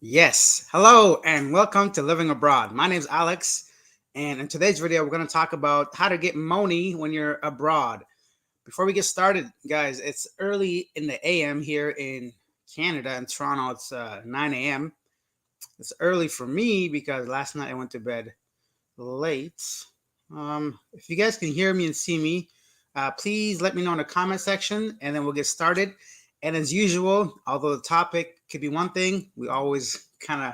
Yes. Hello and welcome to Living Abroad. My name is Alex, and in today's video, we're going to talk about how to get money when you're abroad. Before we get started, guys, it's early in the AM here in Canada. In Toronto, it's 9 a.m. It's early for me because last night I went to bed late. If you guys can hear me and see me, please let me know in the comment section and then we'll get started. And as usual, although the topic could be one thing, we always kind of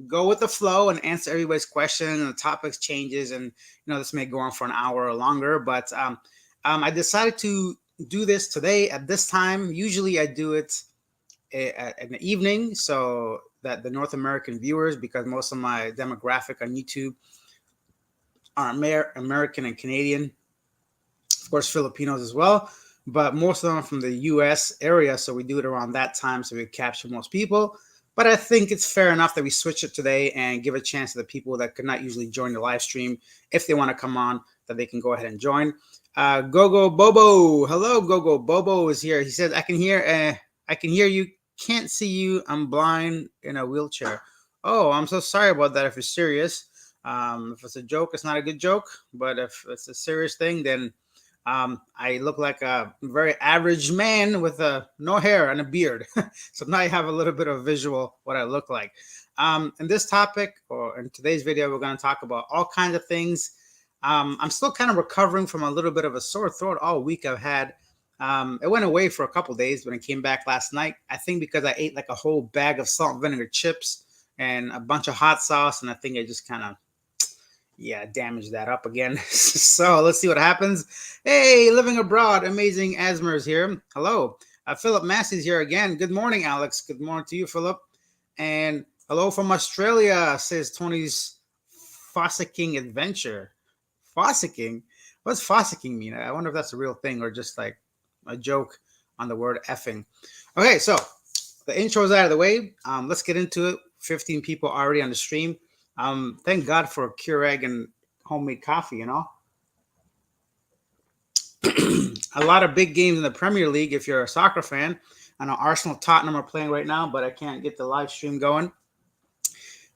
go with the flow and answer everybody's question and the topics changes and this may go on for an hour or longer, but I decided to do this today at this time. Usually I do it in the evening so that the North American viewers, because most of my demographic on YouTube are American and Canadian, of course Filipinos as well, but most of them are from the US area, so we do it around that time so we capture most people. But I think it's fair enough that we switch it today and give a chance to the people that could not usually join the live stream, if they want to come on, that they can go ahead and join. Gogo Bobo, hello. Gogo Bobo is here. He says, I can hear you, can't see you, I'm blind in a wheelchair. Oh, I'm so sorry about that. If you're serious, if it's a joke, it's not a good joke, but if it's a serious thing, then I look like a very average man with no hair and a beard. So now I have a little bit of visual what I look like. In this topic, or in today's video, we're going to talk about all kinds of things. I'm still kind of recovering from a little bit of a sore throat all week I've had. It went away for a couple days, but it came back last night. I think because I ate like a whole bag of salt and vinegar chips and a bunch of hot sauce, and I think I just kind of damage that up again. So let's see what happens. Hey, living abroad, amazing Asmer's here. Hello. Philip Massey's here again. Good morning, Alex. Good morning to you, Philip. And hello from Australia, says Tony's Fossicking Adventure. Fossicking? What's fossicking mean? I wonder if that's a real thing or just like a joke on the word effing. Okay, so the intro's out of the way. Let's get into it. 15 people already on the stream. Thank God for Keurig and homemade coffee, A lot of big games in the Premier League if you're a soccer fan. I know Arsenal, Tottenham are playing right now, but I can't get the live stream going.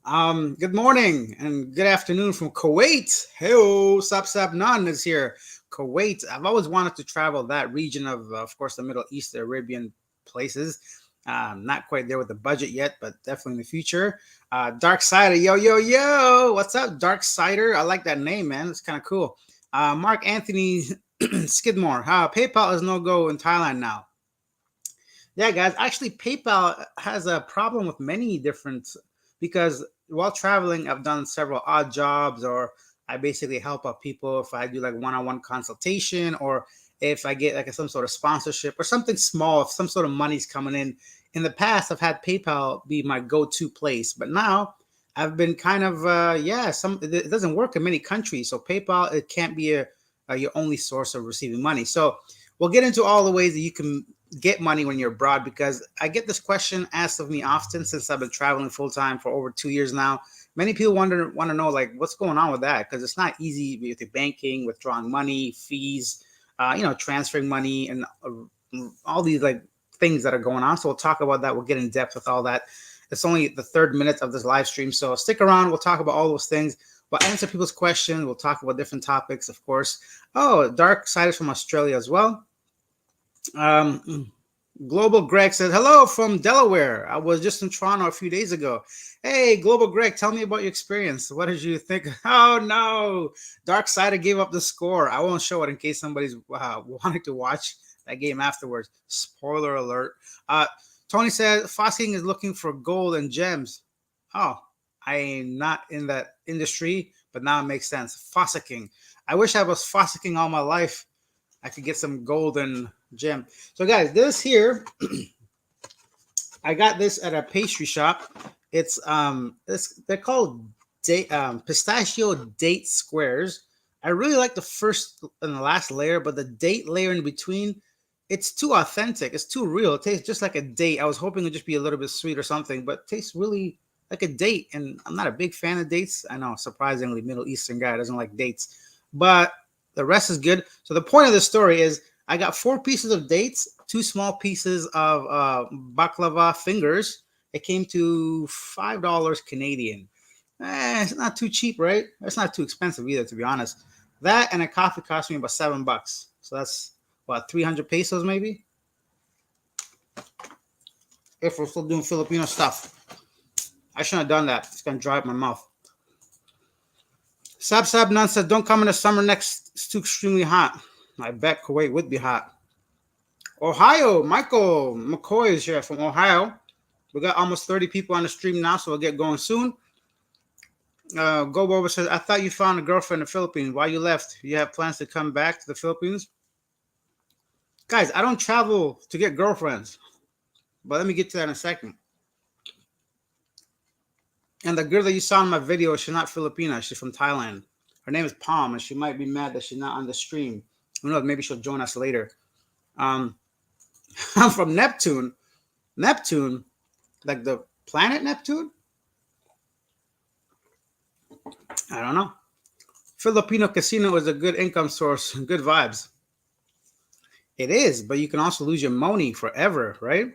Good morning and good afternoon from Kuwait. Hey, Sap Nan is here. Kuwait. I've always wanted to travel that region of course, the Middle East, the Arabian places. Not quite there with the budget yet, but definitely in the future. Dark Sider, yo. What's up, Dark Sider? I like that name, man. It's kind of cool. Mark Anthony Skidmore. PayPal is no go in Thailand now. Yeah, guys. Actually, PayPal has a problem with many different, because while traveling, I've done several odd jobs, or I basically help out people if I do like one-on-one consultation, or if I get like some sort of sponsorship or something small, if some sort of money's coming in. In the past, I've had PayPal be my go-to place, but now I've been kind of it doesn't work in many countries. So PayPal, it can't be your only source of receiving money. So we'll get into all the ways that you can get money when you're abroad, because I get this question asked of me often since I've been traveling full time for over 2 years now. Many people want to know like what's going on with that, because it's not easy with the banking, withdrawing money, fees, transferring money, and all these like things that are going on. So we'll talk about that. We'll get in depth with all that. It's only the third minute of this live stream, so stick around. We'll talk about all those things. We'll answer people's questions. We'll talk about different topics, of course. Oh, Dark Side is from Australia as well. Global Greg says, hello from Delaware. I was just in Toronto a few days ago. Hey, Global Greg, tell me about your experience. What did you think? Oh, no. Dark Sider gave up the score. I won't show it in case somebody's wanting to watch that game afterwards. Spoiler alert. Tony says, Fosking is looking for gold and gems. Oh, I am not in that industry, but now it makes sense. Fossicking. I wish I was fossicking all my life. I could get some gold and gem. So guys, this here, I got this at a pastry shop. It's they're called pistachio date squares. I really like the first and the last layer, but the date layer in between, it's too authentic. It's too real. It tastes just like a date. I was hoping it would just be a little bit sweet or something, but it tastes really like a date. And I'm not a big fan of dates. I know, surprisingly, Middle Eastern guy doesn't like dates, but the rest is good. So the point of the story is I got 4 pieces of dates, 2 small pieces of baklava fingers, it came to $5 Canadian. It's not too cheap, right? It's not too expensive either, to be honest. That and a coffee cost me about $7. So that's what, 300 pesos maybe? If we're still doing Filipino stuff. I shouldn't have done that. It's gonna dry up my mouth. Sab Nun says, don't come in the summer next. It's too extremely hot. I bet Kuwait would be hot. Ohio, Michael McCoy is here from Ohio. We got almost 30 people on the stream now, so we'll get going soon. Go Boba says, I thought you found a girlfriend in the Philippines. Why you left? You have plans to come back to the Philippines? Guys, I don't travel to get girlfriends. But let me get to that in a second. And the girl that you saw in my video, she's not Filipina. She's from Thailand. Her name is Palm, and she might be mad that she's not on the stream. Who knows? Maybe she'll join us later. I'm from Neptune. Neptune, like the planet Neptune? I don't know. Filipino casino is a good income source, good vibes. It is, but you can also lose your money forever, right?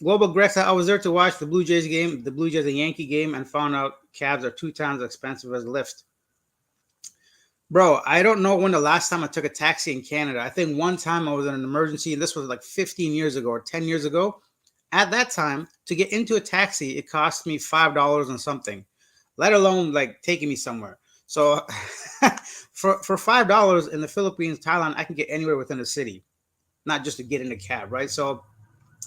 Global Grex, I was there to watch the Blue Jays game, the Blue Jays and Yankee game, and found out cabs are 2 times as expensive as Lyft. Bro, I don't know when the last time I took a taxi in Canada. I think one time I was in an emergency, and this was like 15 years ago or 10 years ago. At that time, to get into a taxi, it cost me $5 and something, let alone like taking me somewhere. So for $5 in the Philippines, Thailand, I can get anywhere within the city, not just to get in a cab, right? So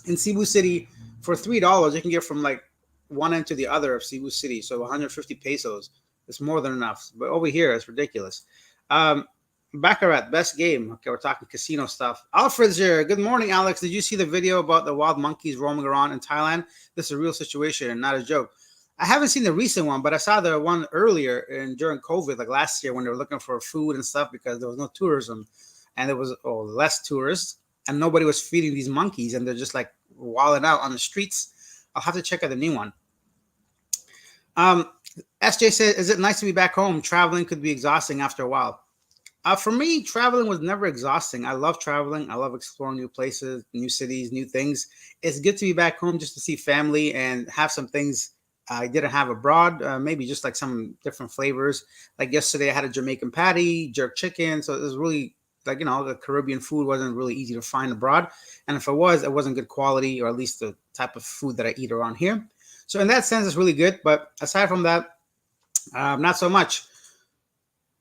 in Cebu City, for $3, you can get from like one end to the other of Cebu City. So 150 pesos. It's more than enough. But over here, it's ridiculous. Baccarat, best game. Okay, we're talking casino stuff. Alfred's here. Good morning, Alex. Did you see the video about the wild monkeys roaming around in Thailand? This is a real situation and not a joke. I haven't seen the recent one, but I saw the one earlier and during COVID, like last year, when they were looking for food and stuff because there was no tourism and there was less tourists and nobody was feeding these monkeys and they're just like wilding out on the streets. I'll have to check out the new one. SJ said, is it nice to be back home? Traveling could be exhausting after a while. For me, traveling was never exhausting. I love traveling. I love exploring new places, new cities, new things. It's good to be back home just to see family and have some things I didn't have abroad, maybe just like some different flavors. Like yesterday, I had a Jamaican patty, jerk chicken. So it was really like, the Caribbean food wasn't really easy to find abroad. And if it wasn't good quality, or at least the type of food that I eat around here. So in that sense, it's really good. But aside from that, not so much.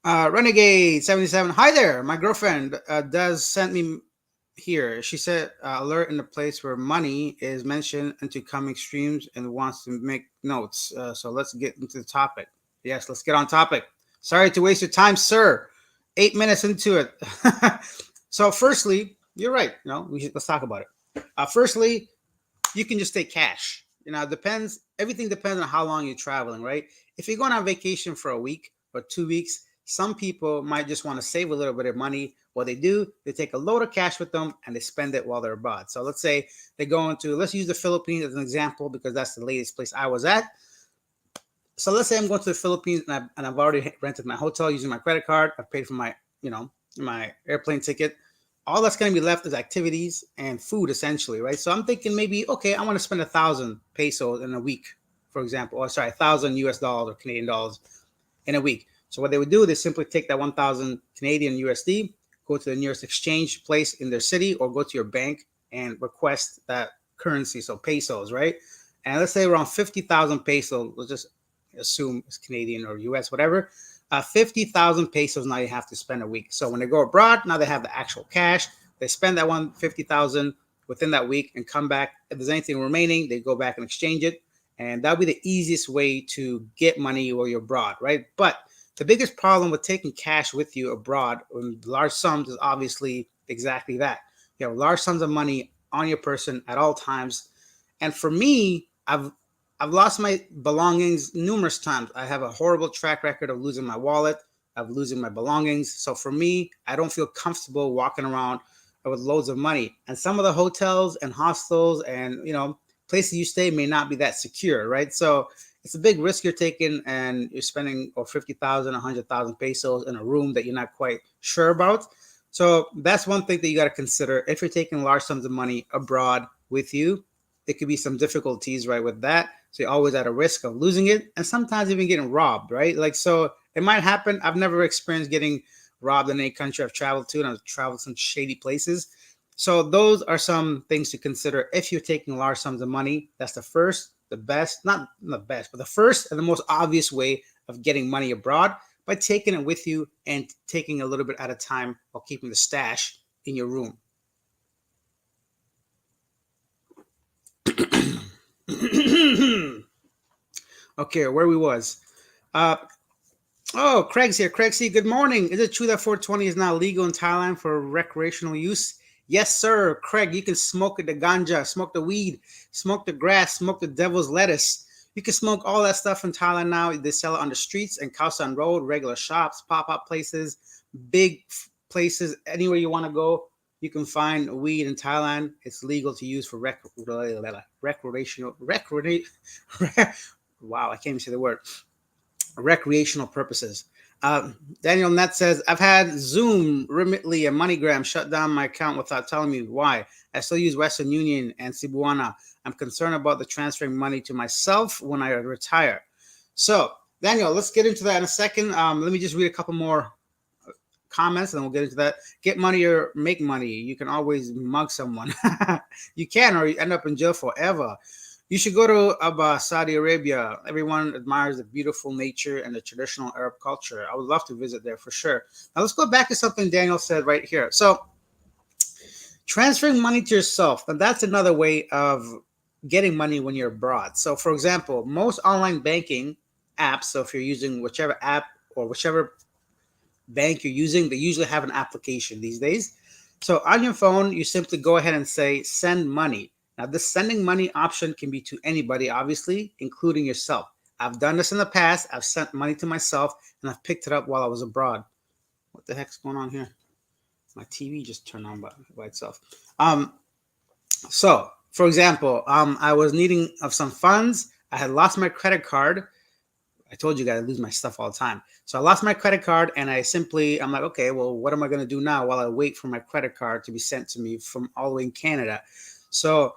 Renegade 77. Hi there. My girlfriend does send me here. She said alert in the place where money is mentioned into coming streams and wants to make notes. So let's get into the topic. Yes, let's get on topic. Sorry to waste your time, sir. 8 minutes into it. So firstly, you're right. Let's talk about it. Firstly, you can just take cash. It depends. Everything depends on how long you're traveling, right? If you're going on vacation for a week or 2 weeks, some people might just want to save a little bit of money. What they do, they take a load of cash with them and they spend it while they're abroad. So let's say they go into, let's use the Philippines as an example because that's the latest place I was at. So let's say I'm going to the Philippines and I've already rented my hotel using my credit card. I've paid for my, my airplane ticket. All that's going to be left is activities and food, essentially, right? So I'm thinking maybe, okay, I want to spend 1,000 pesos in a week, for example, or sorry, 1,000 US dollars or Canadian dollars in a week. So what they would do, they simply take that 1,000 Canadian USD, go to the nearest exchange place in their city, or go to your bank and request that currency, so pesos, right? And let's say around 50,000 pesos, let's just assume it's Canadian or US, whatever. 50,000 pesos now you have to spend a week. So when they go abroad, now they have the actual cash. They spend that 150,000 within that week and come back. If there's anything remaining, they go back and exchange it. And that'll be the easiest way to get money while you're abroad, right? But the biggest problem with taking cash with you abroad in large sums is obviously exactly that. You have large sums of money on your person at all times. And for me, I've lost my belongings numerous times. I have a horrible track record of losing my wallet, of losing my belongings. So for me, I don't feel comfortable walking around with loads of money. And some of the hotels and hostels and, places you stay may not be that secure, right? So it's a big risk you're taking, and you're spending 50,000, 100,000 pesos in a room that you're not quite sure about. So that's one thing that you got to consider if you're taking large sums of money abroad with you. it could be some difficulties, right, with that. So you're always at a risk of losing it and sometimes even getting robbed, right? Like, so it might happen. I've never experienced getting robbed in any country I've traveled to, and I've traveled some shady places. So those are some things to consider if you're taking large sums of money. That's the first, the best, not the best, but the first and the most obvious way of getting money abroad, by taking it with you and taking a little bit at a time while keeping the stash in your room. Okay, where we was. Uh, oh, Craig's here. Craig C, good morning. Is it true that 420 is now legal in Thailand for recreational use? Yes, sir. Craig, you can smoke the ganja, smoke the weed, smoke the grass, smoke the devil's lettuce. You can smoke all that stuff in Thailand now. They sell it on the streets and Khao San Road, regular shops, pop-up places, big places, anywhere you want to go. You can find weed in Thailand. It's legal to use for recreational, wow, I can't even say the word, recreational purposes. Daniel Nett says, I've had Zoom, Remitly, and MoneyGram shut down my account without telling me why. I still use Western Union and Cebuana. I'm concerned about the transferring money to myself when I retire. So, Daniel, let's get into that in a second. Let me just read a couple more comments and then we'll get into that. Get money or make money. You can always mug someone. You can, or you end up in jail forever. You should go to Saudi Arabia. Everyone admires the beautiful nature and the traditional Arab culture. I would love to visit there for sure. Now let's go back to something Daniel said right here. So transferring money to yourself, and that's another way of getting money when you're abroad. So for example, most online banking apps, so if you're using whichever app or whichever bank you're using, they usually have an application these days. So on your phone, you simply go ahead and say send money. Now, this sending money option can be to anybody, obviously, including yourself. I've done this in the past. I've sent money to myself, and I've picked it up while I was abroad. What the heck's going on here? My TV just turned on by itself. So, for example, I was needing of some funds. I had lost my credit card. I told you guys I lose my stuff all the time. So I lost my credit card and I'm like, okay, well, what am I going to do now while I wait for my credit card to be sent to me from all the way in Canada? So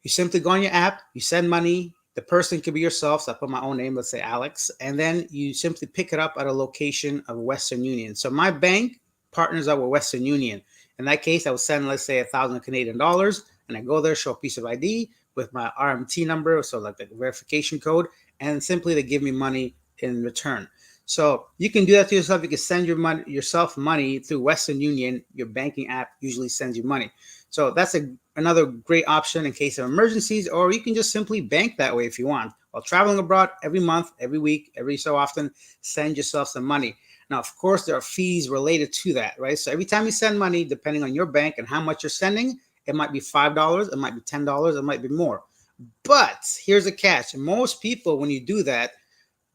you simply go on your app, you send money. The person could be yourself. So I put my own name, let's say Alex, and then you simply pick it up at a location of Western Union. So my bank partners up with Western Union. In that case, I would send, let's say, 1,000 Canadian dollars, and I go there, show a piece of ID with my RMT number, so like the verification code, and simply they give me money in return. So you can do that to yourself. You can send yourself money through Western Union. Your banking app usually sends you money. So that's another great option in case of emergencies, or you can just simply bank that way if you want. While traveling abroad, every month, every week, every so often, send yourself some money. Now, of course, there are fees related to that, right? So every time you send money, depending on your bank and how much you're sending, it might be $5, it might be $10, it might be more. But here's a catch. Most people, when you do that,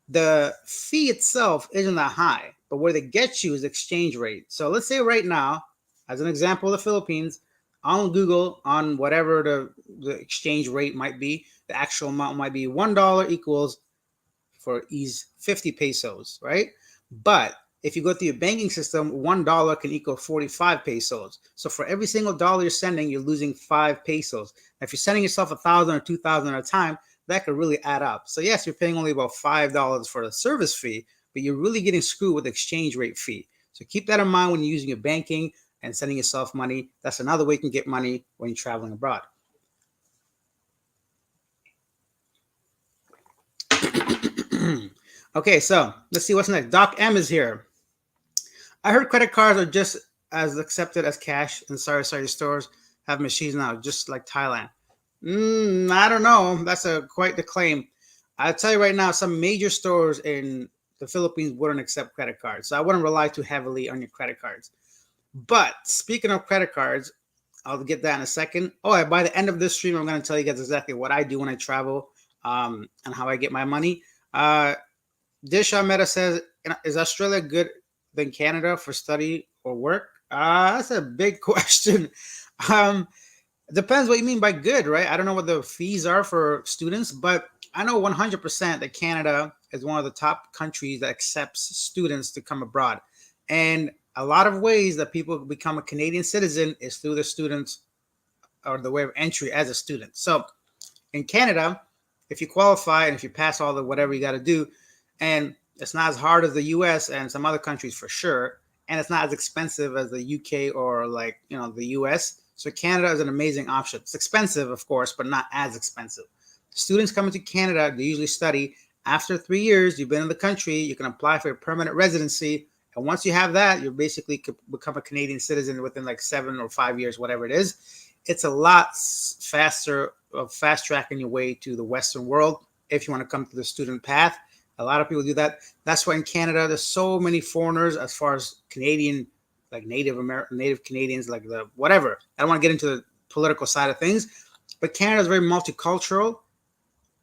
the fee itself isn't that high, but where they get you is exchange rate. So let's say right now, as an example, the Philippines, on Google, on whatever the exchange rate might be, the actual amount might be $1 equals, for ease, 50 pesos, right? But if you go through your banking system, $1 can equal 45 pesos. So for every single dollar you're sending, you're losing 5 pesos. Now, if you're sending yourself 1,000 or 2,000 at a time, that could really add up. So yes, you're paying only about $5 for the service fee, but you're really getting screwed with the exchange rate fee. So keep that in mind when you're using your banking and sending yourself money. That's another way you can get money when you're traveling abroad. Okay, so let's see what's next. Doc M is here. I heard credit cards are just as accepted as cash, and sorry, stores have machines now, just like Thailand. I don't know. That's quite the claim. I'll tell you right now, some major stores in the Philippines wouldn't accept credit cards, so I wouldn't rely too heavily on your credit cards. But speaking of credit cards, I'll get that in a second. Oh, by the end of this stream, I'm going to tell you guys exactly what I do when I travel, and how I get my money. Disha Meta says, is Australia good than Canada for study or work? That's a big question. It depends what you mean by good, right? I don't know what the fees are for students, but I know 100% that Canada is one of the top countries that accepts students to come abroad. And a lot of ways that people become a Canadian citizen is through the students or the way of entry as a student. So In Canada, if you qualify and if you pass all the whatever you got to do, and it's not as hard as the US and some other countries for sure, and it's not as expensive as the UK or like, the US. So Canada is an amazing option. It's expensive, of course, but not as expensive. Students coming to Canada, they usually study. After 3 years, you've been in the country, you can apply for a permanent residency. And once you have that, you basically could become a Canadian citizen within like 7 or 5 years, whatever it is. It's a lot faster of fast tracking your way to the Western world if you want to come to the student path. A lot of people do that. That's why in Canada, there's so many foreigners as far as Canadian, like Native Canadians, like the whatever. I don't want to get into the political side of things, but Canada is very multicultural.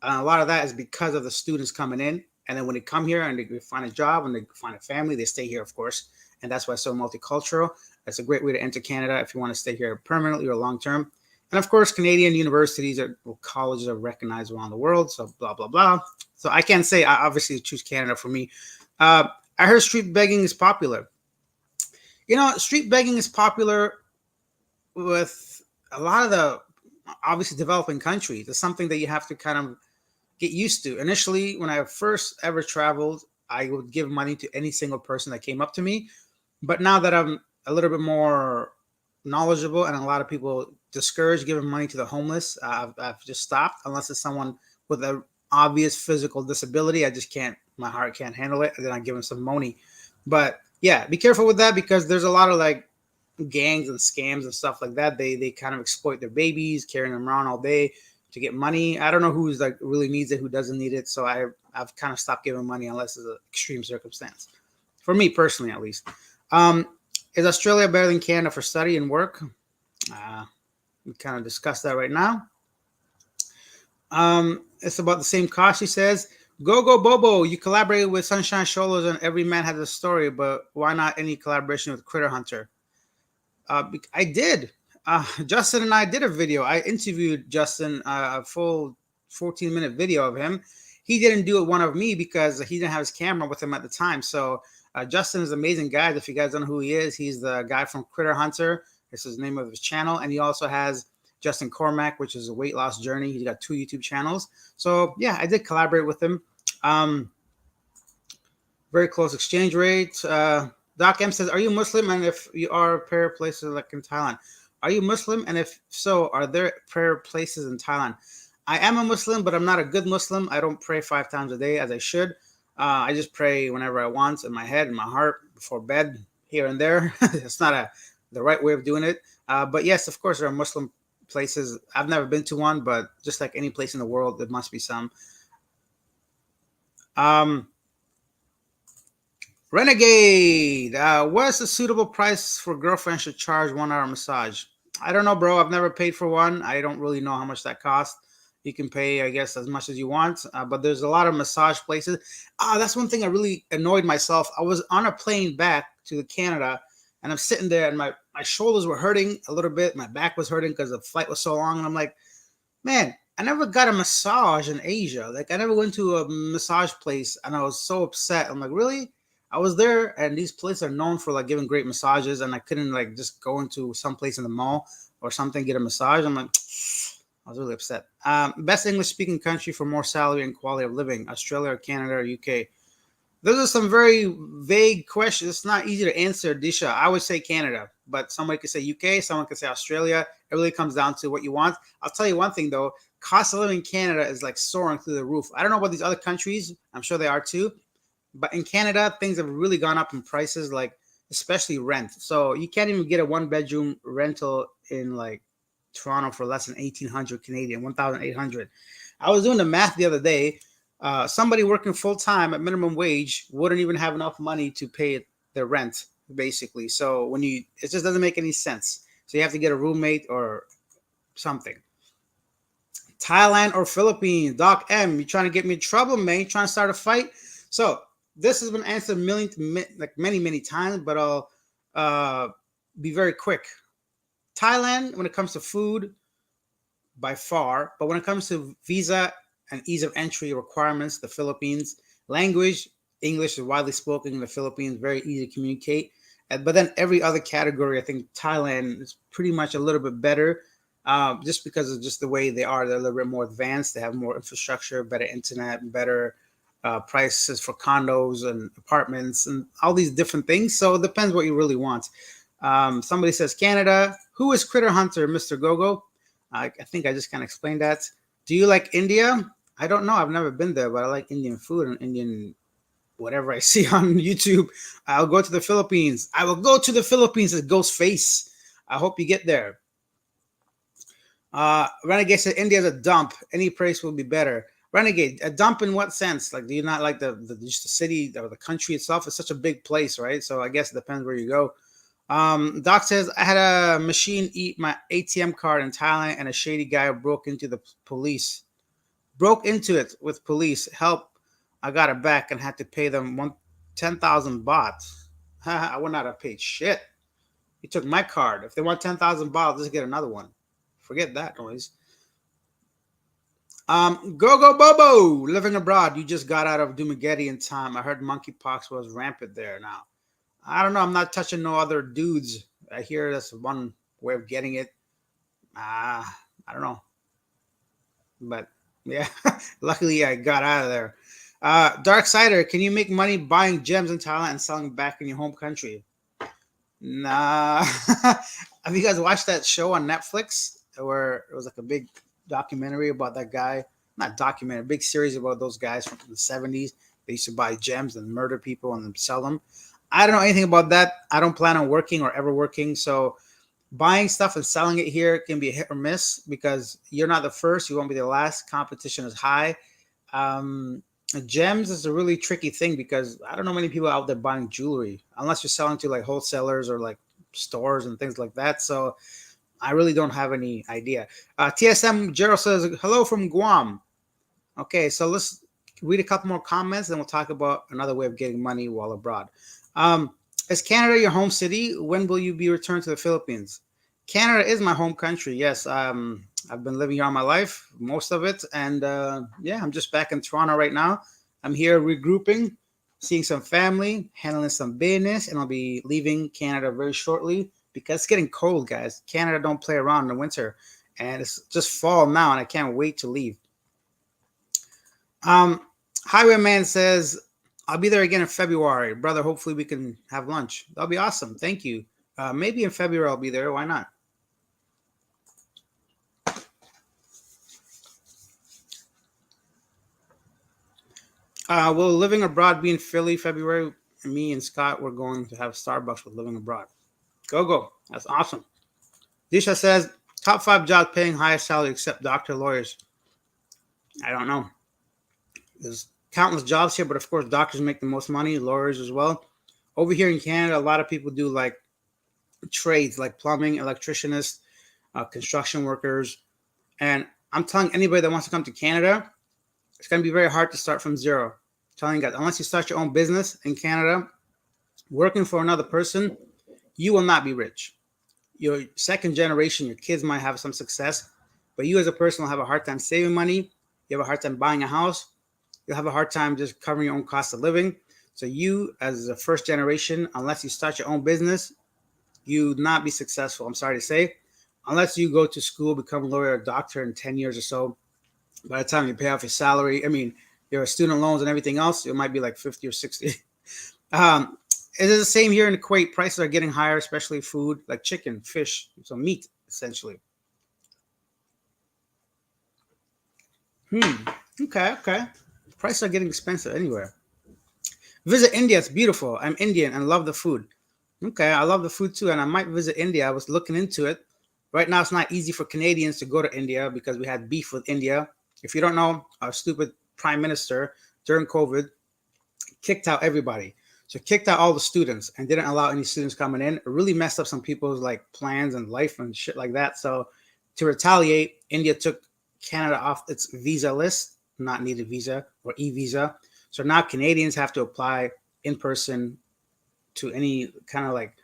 And a lot of that is because of the students coming in. And then when they come here and they find a job and they find a family, they stay here, of course. And that's why it's so multicultural. That's a great way to enter Canada if you want to stay here permanently or long term. And of course, Canadian universities or colleges are recognized around the world. So blah, blah, blah. So I can't say I obviously choose Canada for me. I heard street begging is popular. Street begging is popular with a lot of the obviously developing countries. It's something that you have to kind of get used to. Initially, when I first ever traveled, I would give money to any single person that came up to me. But now that I'm a little bit more knowledgeable and a lot of people discourage giving money to the homeless, I've just stopped unless it's someone with an obvious physical disability. I just can't, my heart can't handle it. And then I give them some money. But yeah, be careful with that because there's a lot of like gangs and scams and stuff like that. They kind of exploit their babies, carrying them around all day to get money. I don't know who's like really needs it, who doesn't need it. So I've kind of stopped giving money unless it's an extreme circumstance. For me personally, at least. Is Australia better than Canada for study and work? We kind of discussed that right now. It's about the same cost, she says. Go Bobo, you collaborated with Sunshine Shoulders and Every Man Has a Story, but why not any collaboration with Critter Hunter? I did. Justin and I did a video. I interviewed Justin, a full 14-minute video of him. He didn't do it one of me because he didn't have his camera with him at the time. So Justin is an amazing guy. If you guys don't know who he is, he's the guy from Critter Hunter. This is the name of his channel. And he also has Justin Cormack, which is a weight loss journey. He's got 2 YouTube channels. So yeah, I did collaborate with him. Very close exchange rate. Doc M says, are you Muslim? And if you are, prayer places like in Thailand. Are you Muslim? And if so, are there prayer places in Thailand? I am a Muslim, but I'm not a good Muslim. I don't pray 5 times a day as I should. I just pray whenever I want in my head, in my heart, before bed, here and there. It's not the right way of doing it. But yes, of course, there are Muslim places. I've never been to one, but just like any place in the world, there must be some. Renegade, what's a suitable price for girlfriend should charge 1 hour massage? I don't know, bro. I've never paid for one. I don't really know how much that costs. You can pay, I guess, as much as you want, but there's a lot of massage places. That's one thing I really annoyed myself. I was on a plane back to Canada, and I'm sitting there, and my shoulders were hurting a little bit. My back was hurting because the flight was so long, and I'm like, man, I never got a massage in Asia. Like, I never went to a massage place, and I was so upset. I'm like, really? I was there, and these places are known for like giving great massages, and I couldn't like just go into some place in the mall or something, get a massage. I'm like, I was really upset. Best English-speaking country for more salary and quality of living: Australia or Canada or UK? Those are some very vague questions. It's not easy to answer, Disha. I would say Canada, but somebody could say UK, someone could say Australia. It really comes down to what you want. I'll tell you one thing, though. Cost of living in Canada is like soaring through the roof. I don't know about these other countries. I'm sure they are too. But in Canada, things have really gone up in prices, like especially rent. So you can't even get a 1-bedroom rental in like Toronto for less than 1,800 Canadian, 1,800. I was doing the math the other day. Somebody working full time at minimum wage wouldn't even have enough money to pay their rent, basically. So it just doesn't make any sense. So you have to get a roommate or something. Thailand or Philippines? Doc M, you trying to get me in trouble, man? You trying to start a fight? So this has been answered many times, but I'll be very quick. Thailand, when it comes to food, by far, but when it comes to visa and ease of entry requirements, the Philippines. Language, English is widely spoken in the Philippines, very easy to communicate. But then every other category, I think Thailand is pretty much a little bit better. just because of just the way they are. They're a little bit more advanced. They have more infrastructure, better internet, better prices for condos and apartments and all these different things. So it depends what you really want. Somebody says Canada. Who is Critter Hunter, Mr. Gogo? I think I just kind of explained that. Do you like India? I don't know. I've never been there, but I like Indian food and Indian whatever I see on YouTube. I'll go to the Philippines. I will go to the Philippines as Ghost Face. I hope you get there. Renegade said India's a dump. Any place will be better. Renegade, a dump in what sense? Like, do you not like just the city or the country itself? It's such a big place, right? So I guess it depends where you go. Doc says I had a machine eat my ATM card in Thailand, and a shady guy broke into the police. Broke into it with police help. I got it back and had to pay them 10,000 baht. I would not have paid shit. He took my card. If they want 10,000 baht, I'll just get another one. Forget that noise. Go Bobo, living abroad. You just got out of Dumageddon in time. I heard monkeypox was rampant there now. I don't know. I'm not touching no other dudes. I hear that's one way of getting it. I don't know. But yeah, luckily I got out of there. Darksider, can you make money buying gems in Thailand and selling back in your home country? Nah. Have you guys watched that show on Netflix where it was like a big documentary about that guy? Not documentary, a big series about those guys from the 70s. They used to buy gems and murder people and then sell them. I don't know anything about that. I don't plan on working or ever working. So buying stuff and selling it here can be a hit or miss because you're not the first. You won't be the last. Competition is high. Gems is a really tricky thing because I don't know many people out there buying jewelry unless you're selling to like wholesalers or like stores and things like that. So I really don't have any idea. TSM Gerald says, hello from Guam. Okay, so let's read a couple more comments and we'll talk about another way of getting money while abroad. Is Canada your home city? When will you be returned to the Philippines? Canada is my home country. Yes, I've been living here all my life, most of it. And yeah, I'm just back in Toronto right now. I'm here regrouping, seeing some family, handling some business, and I'll be leaving Canada very shortly because it's getting cold, guys. Canada don't play around in the winter. And it's just fall now, and I can't wait to leave. Highwayman says, I'll be there again in February. Brother, hopefully we can have lunch. That'll be awesome. Thank you. Maybe in February I'll be there. Why not? Will living abroad be in Philly February? Me and Scott, we're going to have Starbucks with living abroad. Go. That's awesome. Disha says, top 5 jobs paying highest salary except doctor, lawyers. I don't know. There's countless jobs here, but of course doctors make the most money, lawyers as well. Over here in Canada, a lot of people do like trades like plumbing, electricianists, construction workers. And I'm telling anybody that wants to come to Canada, it's going to be very hard to start from zero. I'm telling you guys, unless you start your own business in Canada, working for another person, you will not be rich. Your second generation, your kids might have some success, but you as a person will have a hard time saving money. You have a hard time buying a house. You'll have a hard time just covering your own cost of living. So you, as a first generation, unless you start your own business, you will not be successful. I'm sorry to say, unless you go to school, become a lawyer or doctor in 10 years or so. By the time you pay off your salary, your student loans and everything else, it might be like 50 or 60. It is the same here in Kuwait. Prices are getting higher, especially food like chicken, fish, so meat, essentially. Okay. Prices are getting expensive anywhere. Visit India. It's beautiful. I'm Indian and love the food. Okay, I love the food too, and I might visit India. I was looking into it. Right now, it's not easy for Canadians to go to India because we had beef with India. If you don't know, our stupid prime minister during COVID kicked out everybody. So kicked out all the students and didn't allow any students coming in. It really messed up some people's like plans and life and shit like that. So to retaliate, India took Canada off its visa list, not needed visa or e-visa. So now Canadians have to apply in person to any kind of like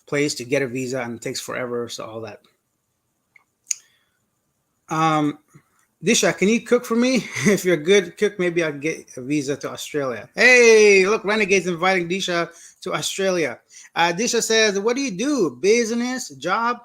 place to get a visa, and it takes forever. So all that. Disha, can you cook for me? If you're a good cook, maybe I'll get a visa to Australia. Hey, look, Renegade's inviting Disha to Australia. Disha says, what do you do? Business, job?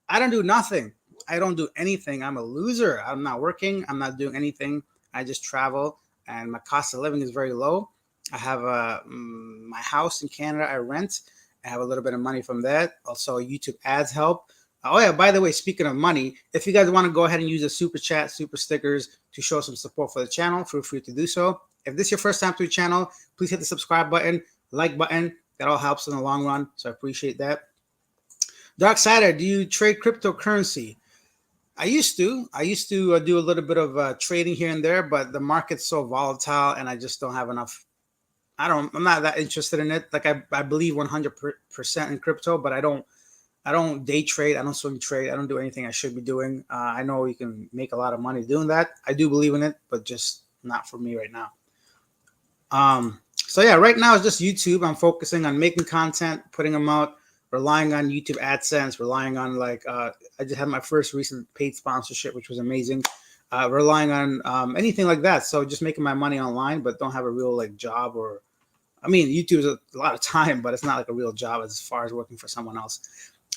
I don't do nothing. I don't do anything. I'm a loser. I'm not working. I'm not doing anything. I just travel, and my cost of living is very low. I have my house in Canada. I rent. I have a little bit of money from that. Also, YouTube ads help. Oh yeah, by the way, speaking of money, if you guys want to go ahead and use the super chat, super stickers to show some support for the channel, feel free to do so. If this is your first time to the channel, please hit the subscribe button, like button. That all helps in the long run, so I appreciate that. Dark Sider, do you trade cryptocurrency? I used to. Do a little bit of trading here and there, but the market's so volatile, and I just don't have enough. I'm not that interested in it. Like I believe 100% in crypto, but I don't day trade. I don't swing trade. I don't do anything I should be doing. I know you can make a lot of money doing that. I do believe in it, but just not for me right now. So yeah, right now it's just YouTube. I'm focusing on making content, putting them out, relying on YouTube AdSense, relying on I just had my first recent paid sponsorship, which was amazing. Relying on anything like that. So just making my money online, but don't have a real like job or, I mean, YouTube is a lot of time, but it's not like a real job as far as working for someone else.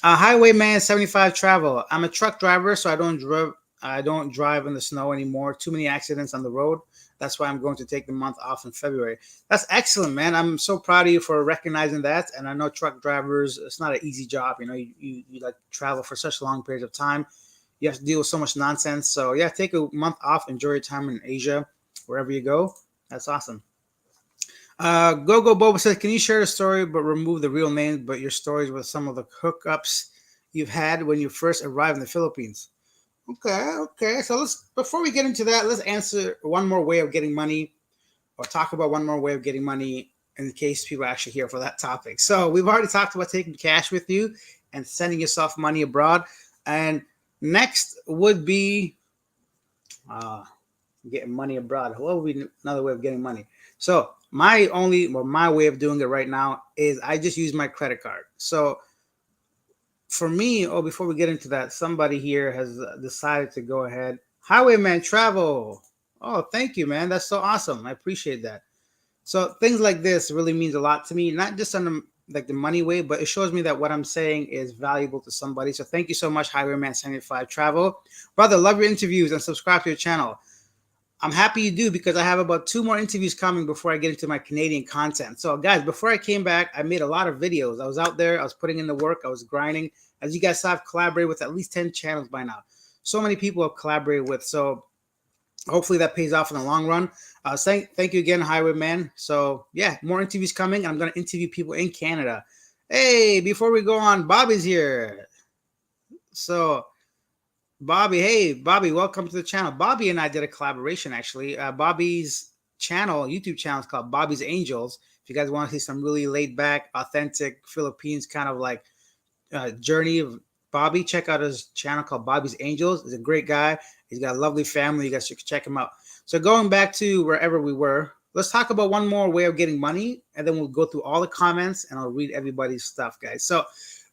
Highwayman 75 travel. I'm a truck driver, so I don't drive in the snow anymore. Too many accidents on the road. That's why I'm going to take the month off in February. That's excellent, man. I'm so proud of you for recognizing that. And I know truck drivers, it's not an easy job. You know, you like travel for such long periods of time. You have to deal with so much nonsense. So yeah, take a month off. Enjoy your time in Asia, wherever you go. That's awesome. Go Boba says, can you share the story but remove the real name, but your stories with some of the hookups you've had when you first arrived in the Philippines? Okay. So before we get into that, let's answer one more way of getting money, or talk about one more way of getting money in case people are actually here for that topic. So we've already talked about taking cash with you and sending yourself money abroad. And next would be getting money abroad. What would be another way of getting money? So my way of doing it right now is I just use my credit card. So for me, before we get into that, somebody here has decided to go ahead. Highwayman Travel. Oh, thank you, man. That's so awesome. I appreciate that. So things like this really means a lot to me, not just on the money way, but it shows me that what I'm saying is valuable to somebody. So thank you so much, Highwayman 75 Travel. Brother, love your interviews and subscribe to your channel. I'm happy you do, because I have about 2 more interviews coming before I get into my Canadian content. So guys, before I came back, I made a lot of videos. I was out there. I was putting in the work. I was grinding. As you guys saw, I've collaborated with at least 10 channels by now. So many people I've collaborated with. So hopefully that pays off in the long run. Thank you again, Highwayman. So yeah, more interviews coming. I'm going to interview people in Canada. Hey, before we go on, Bobby's here. So Bobby, hey, Bobby, welcome to the channel. Bobby and I did a collaboration, actually. Bobby's YouTube channel is called Bobby's Angels. If you guys want to see some really laid back, authentic Philippines kind of like journey of Bobby, check out his channel called Bobby's Angels. He's a great guy. He's got a lovely family. You guys should check him out. So going back to wherever we were, let's talk about one more way of getting money, and then we'll go through all the comments and I'll read everybody's stuff, guys. So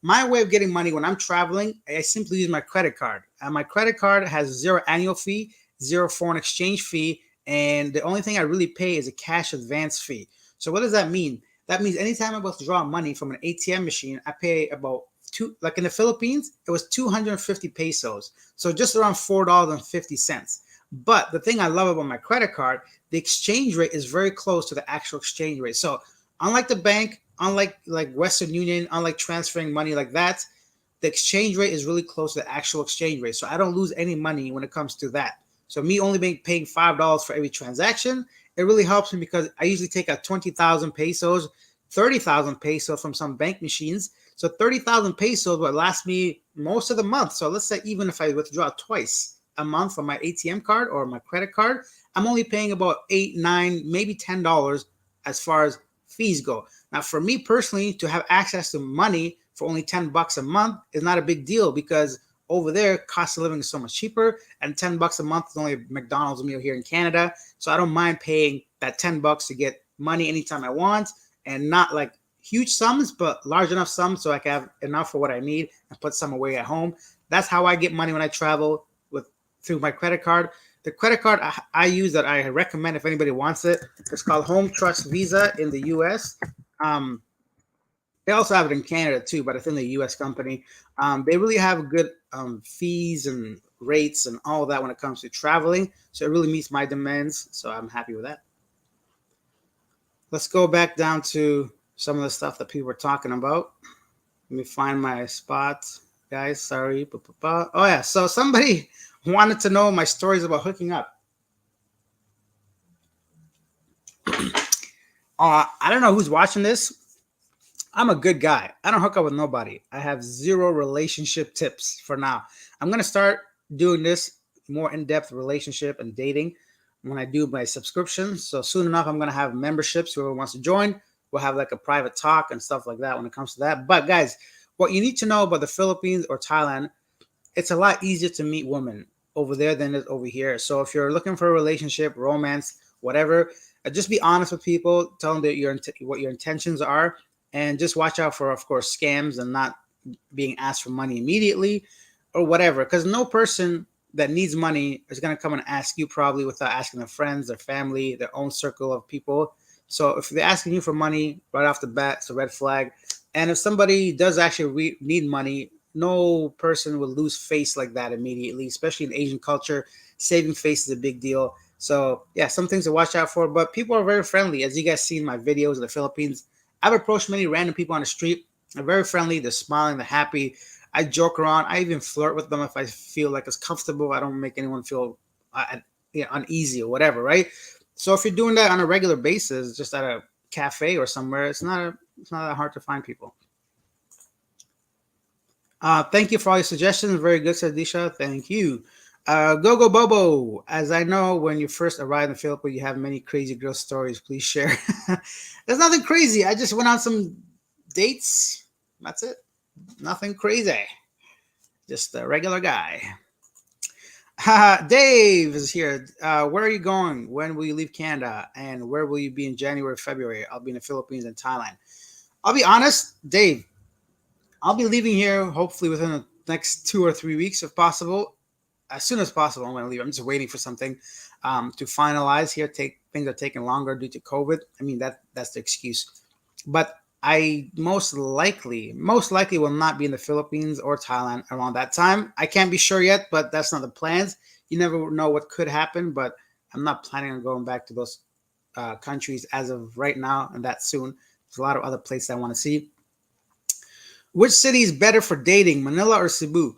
my way of getting money when I'm traveling, I simply use my credit card. And my credit card has 0 annual fee, 0 foreign exchange fee, and the only thing I really pay is a cash advance fee. So what does that mean? That means anytime I'm about to draw money from an ATM machine, I pay about like in the Philippines, it was 250 pesos. So just around $4.50. But the thing I love about my credit card, the exchange rate is very close to the actual exchange rate. So unlike the bank, unlike like Western Union, unlike transferring money like that, the exchange rate is really close to the actual exchange rate. So I don't lose any money when it comes to that. So me only paying $5 for every transaction, it really helps me, because I usually take out 20,000 pesos, 30,000 pesos from some bank machines. So 30,000 pesos would last me most of the month. So let's say even if I withdraw twice a month from my ATM card or my credit card, I'm only paying about $8, $9, maybe $10 as far as fees go. Now, for me personally, to have access to money for only $10 a month is not a big deal, because over there, cost of living is so much cheaper, and $10 a month is only a McDonald's meal here in Canada. So I don't mind paying that $10 to get money anytime I want, and not like huge sums, but large enough sums so I can have enough for what I need and put some away at home. That's how I get money when I travel, through my credit card. The credit card I use that I recommend if anybody wants it, it's called Home Trust Visa in the US. Yeah, They also have it in Canada too, but I think the U.S. company, they really have good fees and rates and all that when it comes to traveling. So it really meets my demands. So I'm happy with that. Let's go back down to some of the stuff that people were talking about. Let me find my spot, guys. Sorry. Oh yeah. So somebody wanted to know my stories about hooking up. I don't know who's watching this. I'm a good guy. I don't hook up with nobody. I have zero relationship tips for now. I'm gonna start doing this more in-depth relationship and dating when I do my subscriptions. So soon enough, I'm gonna have memberships. Whoever wants to join, we'll have like a private talk and stuff like that when it comes to that. But guys, what you need to know about the Philippines or Thailand, it's a lot easier to meet women over there than it is over here. So if you're looking for a relationship, romance, whatever, just be honest with people. Tell them that what your intentions are, and just watch out for, of course, scams and not being asked for money immediately or whatever. Because no person that needs money is going to come and ask you probably without asking their friends, their family, their own circle of people. So if they're asking you for money right off the bat, it's a red flag. And if somebody does actually need money, no person will lose face like that immediately, especially in Asian culture. Saving face is a big deal. So yeah, some things to watch out for. But people are very friendly, as you guys see in my videos of the Philippines. I've approached many random people on the street. They're very friendly. They're smiling. They're happy. I joke around. I even flirt with them if I feel like it's comfortable. I don't make anyone feel uneasy or whatever, right? So if you're doing that on a regular basis, just at a cafe or somewhere, it's not that hard to find people. Thank you for all your suggestions. Very good, Sadisha. Thank you. Go Bobo. As I know, when you first arrived in the Philippines, you have many crazy girl stories. Please share. There's nothing crazy. I just went on some dates. That's it. Nothing crazy. Just a regular guy. Dave is here. Where are you going? When will you leave Canada? And where will you be in January, February? I'll be in the Philippines and Thailand. I'll be honest, Dave. I'll be leaving here hopefully within the next 2 or 3 weeks, if possible. As soon as possible, I'm going to leave. I'm just waiting for something to finalize here. Things are taking longer due to COVID. I mean, that's the excuse. But I most likely will not be in the Philippines or Thailand around that time. I can't be sure yet, but that's not the plans. You never know what could happen, but I'm not planning on going back to those countries as of right now and that soon. There's a lot of other places I want to see. Which city is better for dating, Manila or Cebu?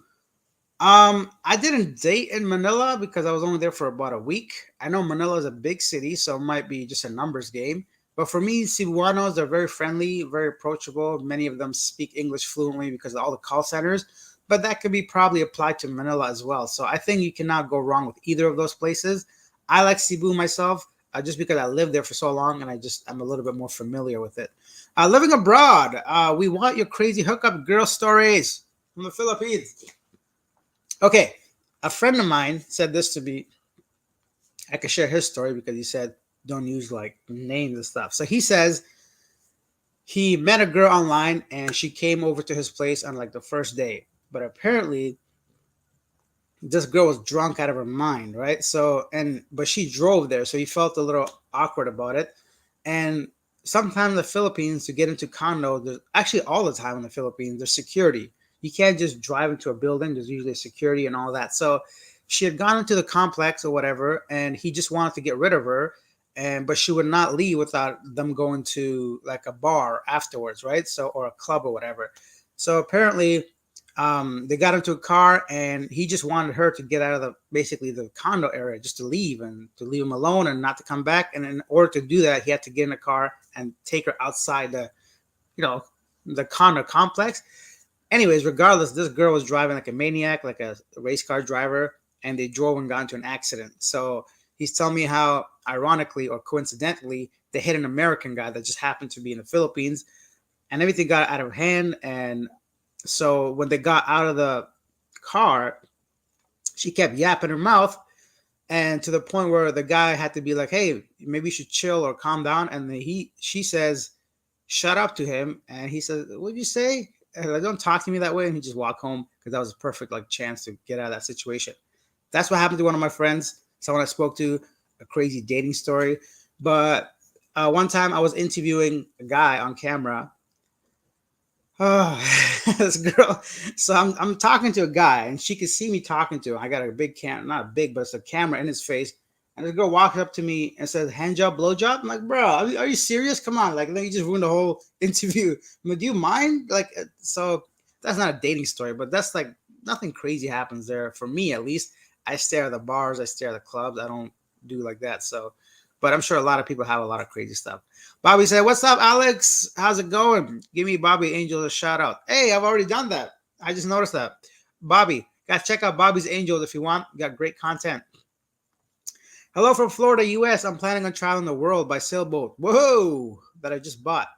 I didn't date in Manila because I was only there for about a week. I know Manila is a big city, so it might be just a numbers game. But for me, Cebuanos are very friendly, very approachable. Many of them speak English fluently because of all the call centers. But that could be probably applied to Manila as well. So I think you cannot go wrong with either of those places. I like Cebu myself, just because I lived there for so long and I'm a little bit more familiar with it. Living abroad, we want your crazy hookup girl stories from the Philippines. Okay, a friend of mine said this to me. I could share his story because he said don't use like names and stuff. So he says he met a girl online and she came over to his place on like the first day. But apparently this girl was drunk out of her mind, right? So but she drove there, so he felt a little awkward about it. And sometimes in the Philippines, to get into condo, there's actually all the time in the Philippines, there's security. You can't just drive into a building. There's usually security and all that. So she had gone into the complex or whatever, and he just wanted to get rid of her. But she would not leave without them going to like a bar afterwards, right? So, or a club or whatever. So apparently, they got into a car, and he just wanted her to get out of basically the condo area, just to leave and to leave him alone and not to come back. And in order to do that, he had to get in the car and take her outside the condo complex. Anyways, regardless, this girl was driving like a maniac, like a race car driver, and they drove and got into an accident. So he's telling me how, ironically or coincidentally, they hit an American guy that just happened to be in the Philippines, and everything got out of hand. And so when they got out of the car, she kept yapping her mouth, and to the point where the guy had to be like, "Hey, maybe you should chill or calm down." And she says, "Shut up" to him, and he says, "What'd you say?" And like, "Don't talk to me that way." And he just walked home because that was a perfect like chance to get out of that situation. That's what happened to one of my friends, someone I spoke to, a crazy dating story. But one time I was interviewing a guy on camera, Oh, this girl. So I'm talking to a guy, and she could see me talking to him. I got a big camera, not big, but it's a camera in his face. And this girl walks up to me and says, "Hand job, blow job." I'm like, "Bro, are you serious? Come on, like, you just ruined the whole interview. I mean, do you mind?" Like, so that's not a dating story, but that's like nothing crazy happens there for me, at least. I stare at the bars, I stare at the clubs. I don't do like that. So, but I'm sure a lot of people have a lot of crazy stuff. Bobby said, "What's up, Alex? How's it going? Give me Bobby Angel a shout out." Hey, I've already done that. I just noticed that. Bobby, guys, check out Bobby's Angels if you want. Got great content. Hello from Florida, US. I'm planning on traveling the world by sailboat. Whoa, that I just bought.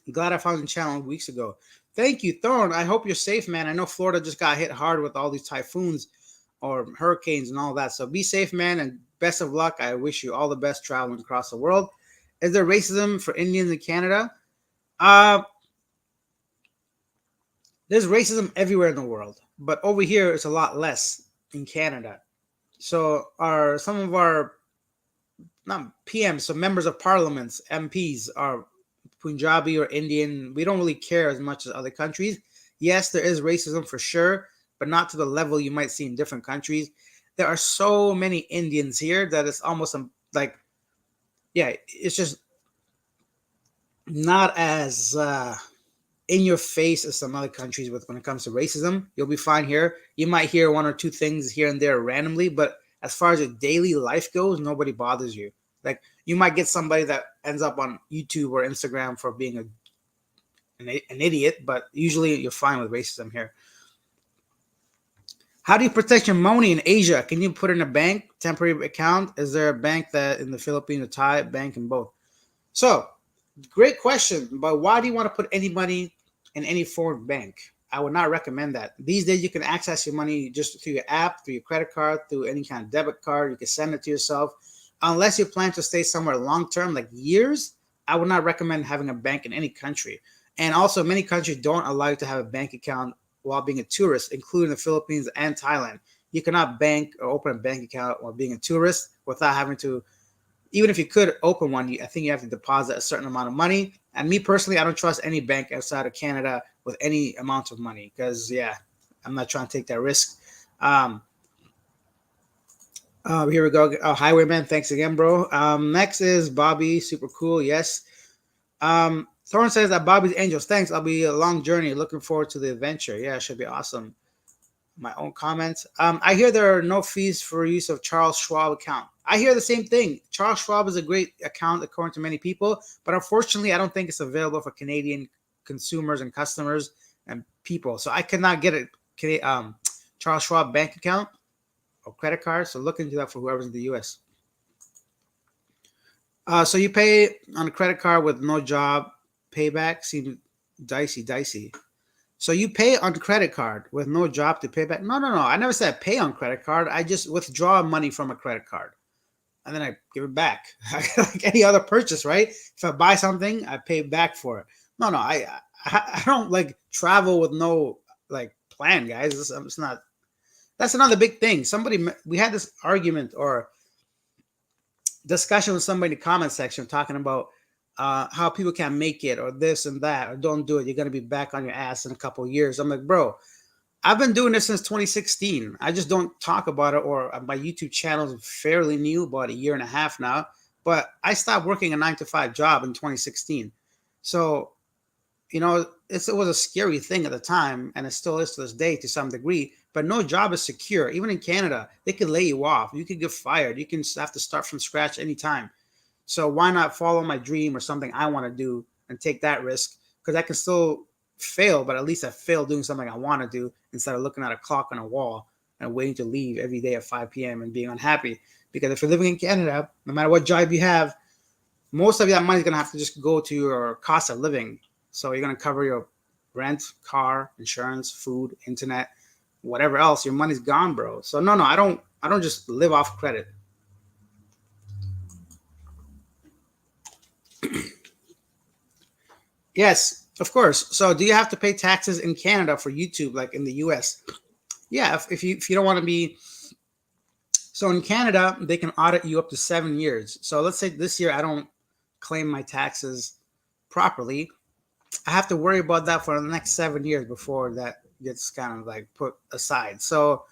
I'm glad I found the channel weeks ago. Thank you, Thorn. I hope you're safe, man. I know Florida just got hit hard with all these typhoons or hurricanes and all that. So be safe, man, and best of luck. I wish you all the best traveling across the world. Is there racism for Indians in Canada? Uh, there's racism everywhere in the world, but over here it's a lot less in Canada. So our some of our not PMs, so members of parliaments, MPs are Punjabi or Indian. We don't really care as much as other countries. Yes, there is racism for sure, but not to the level you might see in different countries. There are so many Indians here that it's almost like, yeah, it's just not as in your face as some other countries with when it comes to racism. You'll be fine here. You might hear one or two things here and there randomly, but as far as your daily life goes, nobody bothers you. Like you might get somebody that ends up on YouTube or Instagram for being an idiot, but usually you're fine with racism here. How do you protect your money in Asia? Can you put in a bank, temporary account? Is there a bank that in the Philippines, a Thai bank in both? So, great question. But why do you want to put any money in any foreign bank? I would not recommend that. These days, you can access your money just through your app, through your credit card, through any kind of debit card. You can send it to yourself. Unless you plan to stay somewhere long term, like years, I would not recommend having a bank in any country. And also, many countries don't allow you to have a bank account while being a tourist, including the Philippines and Thailand. You cannot bank or open a bank account while being a tourist without having to, even if you could open one, I think you have to deposit a certain amount of money. And me personally, I don't trust any bank outside of Canada with any amount of money because, yeah, I'm not trying to take that risk. Um, Here we go. Highwayman, thanks again, bro. Next is Bobby, super cool. Yes. Thorne says that Bobby's Angels. Thanks. I'll be a long journey. Looking forward to the adventure. Yeah, it should be awesome. My own comments. I hear there are no fees for use of Charles Schwab account. I hear the same thing. Charles Schwab is a great account according to many people, but unfortunately, I don't think it's available for Canadian consumers and customers and people. So I cannot get a Charles Schwab bank account or credit card. So look into that for whoever's in the U.S. So you pay on a credit card with no job payback. Seems dicey. So you pay on credit card with no job to pay back? No. I never said pay on credit card. I just withdraw money from a credit card and then I give it back like any other purchase, right? If I buy something, I pay back for it. No. I don't like travel with no like plan, guys. It's not. That's another big thing. We had this argument or discussion with somebody in the comment section talking about how people can't make it or this and that or don't do it. You're gonna be back on your ass in a couple of years. I'm like, bro, I've been doing this since 2016. I just don't talk about it, or my YouTube channel is fairly new, about a year and a half now. But I stopped working a 9 to 5 job in 2016. So it was a scary thing at the time, and it still is to this day to some degree. But no job is secure. Even in Canada, they could lay you off. You could get fired. You can have to start from scratch anytime. So why not follow my dream or something I want to do and take that risk? Because I can still fail, but at least I failed doing something I want to do instead of looking at a clock on a wall and waiting to leave every day at 5 p.m. and being unhappy. Because if you're living in Canada, no matter what job you have, most of that money is going to have to just go to your cost of living. So you're going to cover your rent, car, insurance, food, internet, whatever else. Your money's gone, bro. So no, I don't just live off credit. Yes, of course. So do you have to pay taxes in Canada for YouTube like in the US? Yeah, if you don't want to be, so in Canada, they can audit you up to 7 years. So let's say this year I don't claim my taxes properly. I have to worry about that for the next 7 years before that gets kind of like put aside. So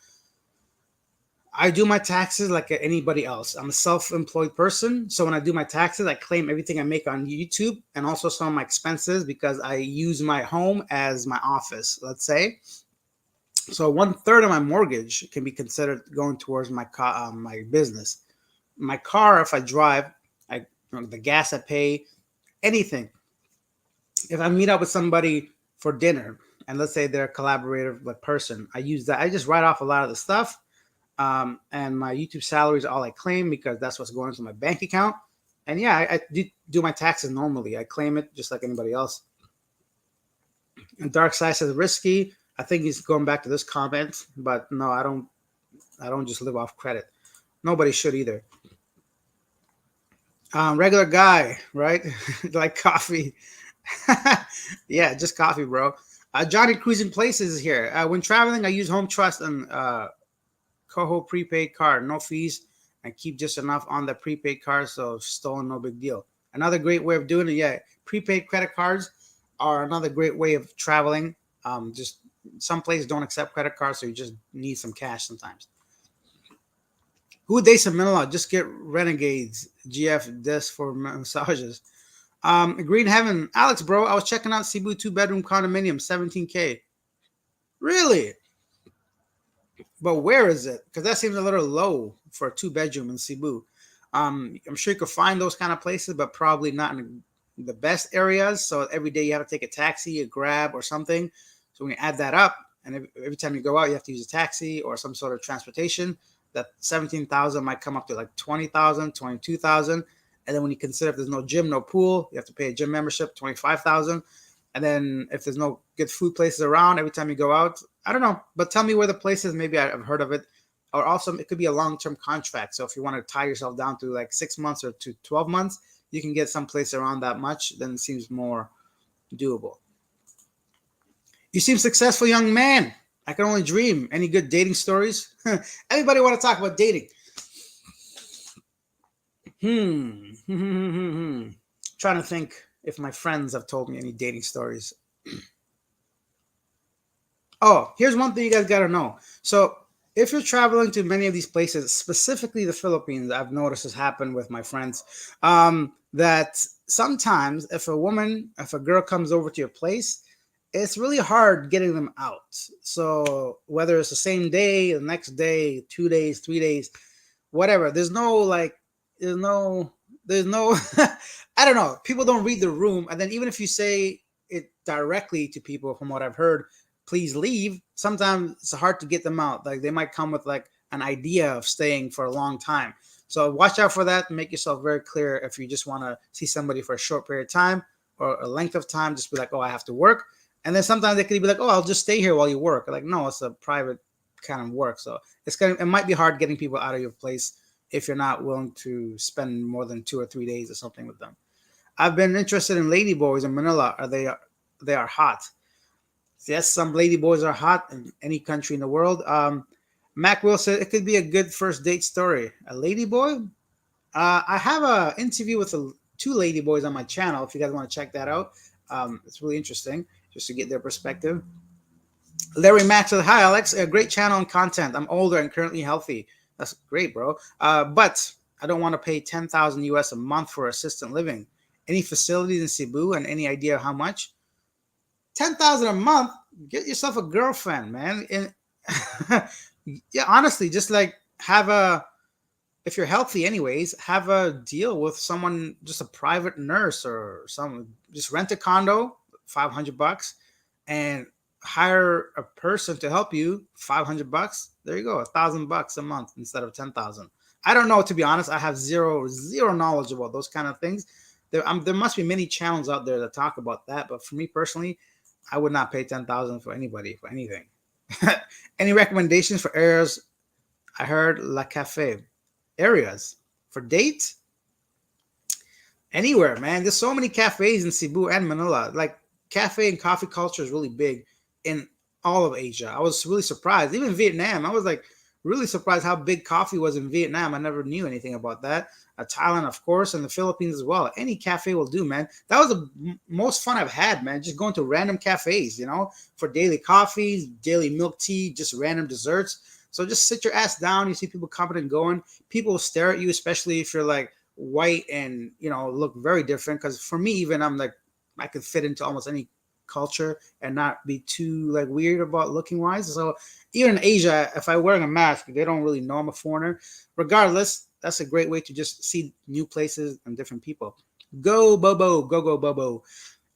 I do my taxes like anybody else. I'm a self-employed person, so when I do my taxes, I claim everything I make on YouTube and also some of my expenses because I use my home as my office. Let's say so 1/3 of my mortgage can be considered going towards my business. My car, if I drive, the gas I pay, anything. If I meet up with somebody for dinner, and let's say they're a collaborative like person, I use that. I just write off a lot of the stuff, and my YouTube salary is all I claim because that's what's going into my bank account. And yeah, I do my taxes normally. I claim it just like anybody else. And Dark Side says risky. I think he's going back to this comment, but no, I don't. I don't just live off credit. Nobody should either. Regular guy, right? Like coffee. Yeah, just coffee, bro. Johnny Cruising Places is here. When traveling, I use Home Trust and Coho prepaid card, no fees, and keep just enough on the prepaid card, so stolen, no big deal. Another great way of doing it, yeah. Prepaid credit cards are another great way of traveling. Just some places don't accept credit cards, so you just need some cash sometimes. Who dates in Manila? Just get Renegades GF disc for massages. Green Heaven, Alex, bro. I was checking out Cebu 2-bedroom condominium, 17K. Really? But where is it? Because that seems a little low for a 2-bedroom in Cebu. I'm sure you could find those kind of places, but probably not in the best areas. So every day you have to take a taxi, a Grab, or something. So when you add that up, and every time you go out, you have to use a taxi or some sort of transportation. That 17,000 might come up to like 20,000, 22,000. And then when you consider if there's no gym, no pool, you have to pay a gym membership, 25,000. And then if there's no good food places around, every time you go out, I don't know. But tell me where the place is. Maybe I've heard of it. Or also, it could be a long-term contract. So if you want to tie yourself down to like 6 months or to 12 months, you can get someplace around that much. Then it seems more doable. You seem successful, young man. I can only dream. Any good dating stories? Everybody want to talk about dating. Trying to think if my friends have told me any dating stories. Oh, here's one thing you guys got to know. So, if you're traveling to many of these places, specifically the Philippines, I've noticed has happened with my friends, that sometimes if a girl comes over to your place, it's really hard getting them out. So, whether it's the same day, the next day, 2 days, 3 days, whatever, there's no, I don't know. People don't read the room. And then even if you say it directly to people, from what I've heard, please leave, sometimes it's hard to get them out. Like they might come with like an idea of staying for a long time. So watch out for that and make yourself very clear if you just want to see somebody for a short period of time or a length of time. Just be like, oh, I have to work. And then sometimes they could be like, oh, I'll just stay here while you work. Like, no, it's a private kind of work. So it might be hard getting people out of your place if you're not willing to spend more than 2 or 3 days or something with them. I've been interested in ladyboys in Manila. They are hot. Yes, some ladyboys are hot in any country in the world. Mac Will said it could be a good first date story. A ladyboy? I have an interview with two ladyboys on my channel. If you guys want to check that out, it's really interesting just to get their perspective. Larry Max said, "Hi Alex, a great channel and content. I'm older and currently healthy. That's great, bro. But I don't want to pay 10,000 US a month for assistant living. Any facilities in Cebu and any idea how much? 10,000 a month, get yourself a girlfriend, man. And yeah, honestly, just like if you're healthy anyways, have a deal with someone, just a private nurse or someone, just rent a condo, $500 and hire a person to help you, $500. There you go, $1,000 a month instead of 10,000. I don't know, to be honest. I have zero knowledge about those kind of things. There must be many channels out there that talk about that, but for me personally, I would not pay 10,000 for anybody for anything. Any recommendations for areas? I heard La Cafe areas for dates. Anywhere, man. There's so many cafes in Cebu and Manila. Like cafe and coffee culture is really big in all of Asia. I was really surprised. Even Vietnam, I was like, Really surprised how big coffee was in Vietnam. I never knew anything about that. Thailand, of course, and the Philippines as well. Any cafe will do, man. That was the most fun I've had, man. Just going to random cafes, for daily coffees, daily milk tea, just random desserts. So just sit your ass down. You see people coming and going. People will stare at you, especially if you're like white and look very different. Because for me, even I'm like I could fit into almost any culture and not be too like weird about looking wise. So even in Asia, if I'm wearing a mask, they don't really know I'm a foreigner. Regardless, that's a great way to just see new places and different people. Go Bobo, go Bobo.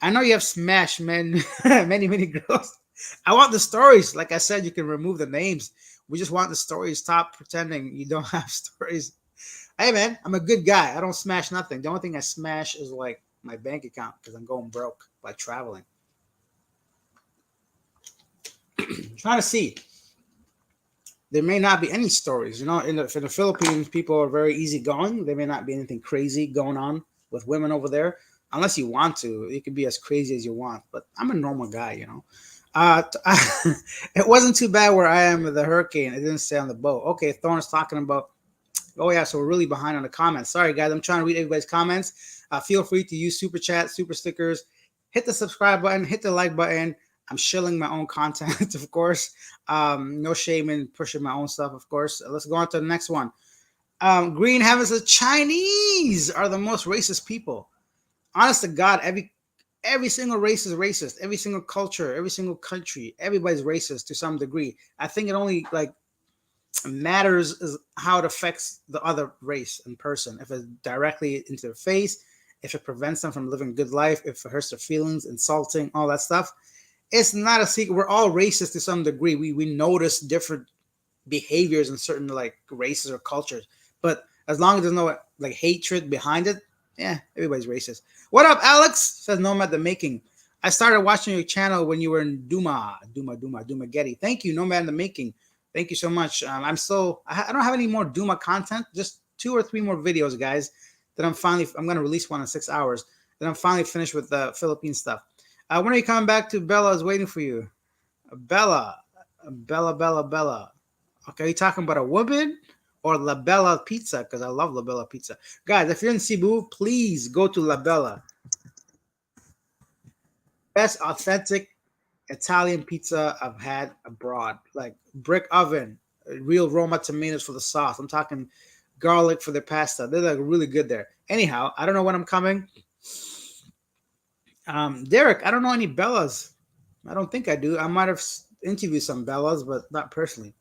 I know you have smashed men, many girls. I want the stories. Like I said, you can remove the names. We just want the stories. Stop pretending you don't have stories. Hey man, I'm a good guy. I don't smash nothing. The only thing I smash is like my bank account because I'm going broke by traveling. Trying to see. There may not be any stories. In the Philippines, people are very easygoing. There may not be anything crazy going on with women over there, unless you want to. You can be as crazy as you want, but I'm a normal guy. It wasn't too bad where I am with the hurricane. It didn't stay on the boat. Okay, Thorne's talking about. Oh yeah, so we're really behind on the comments. Sorry guys, I'm trying to read everybody's comments. Feel free to use super chat, super stickers. Hit the subscribe button, hit the like button. I'm shilling my own content, of course. No shame in pushing my own stuff, of course. Let's go on to the next one. Green Heaven says Chinese are the most racist people. Honest to God, every single race is racist. Every single culture, every single country, everybody's racist to some degree. I think it only like matters is how it affects the other race and person. If it's directly into their face, if it prevents them from living a good life, if it hurts their feelings, insulting, all that stuff. It's not a secret. We're all racist to some degree. We notice different behaviors in certain like races or cultures. But as long as there's no like hatred behind it, yeah, everybody's racist. What up, Alex? Says Nomad the Making. I started watching your channel when you were in Dumageddon. Thank you, Nomad the Making. Thank you so much. I don't have any more Duma content. Just 2 or 3 more videos, guys. I'm going to release one in 6 hours. Then I'm finally finished with the Philippine stuff. When are you coming back to Bella is waiting for you? Bella. Okay, are you talking about a woman or La Bella Pizza? Because I love La Bella Pizza. Guys, if you're in Cebu, please go to La Bella. Best authentic Italian pizza I've had abroad. Like brick oven, real Roma tomatoes for the sauce. I'm talking garlic for the pasta. They're like really good there. Anyhow, I don't know when I'm coming. Derek, I don't know any Bellas. I don't think I do. I might have interviewed some Bellas, but not personally.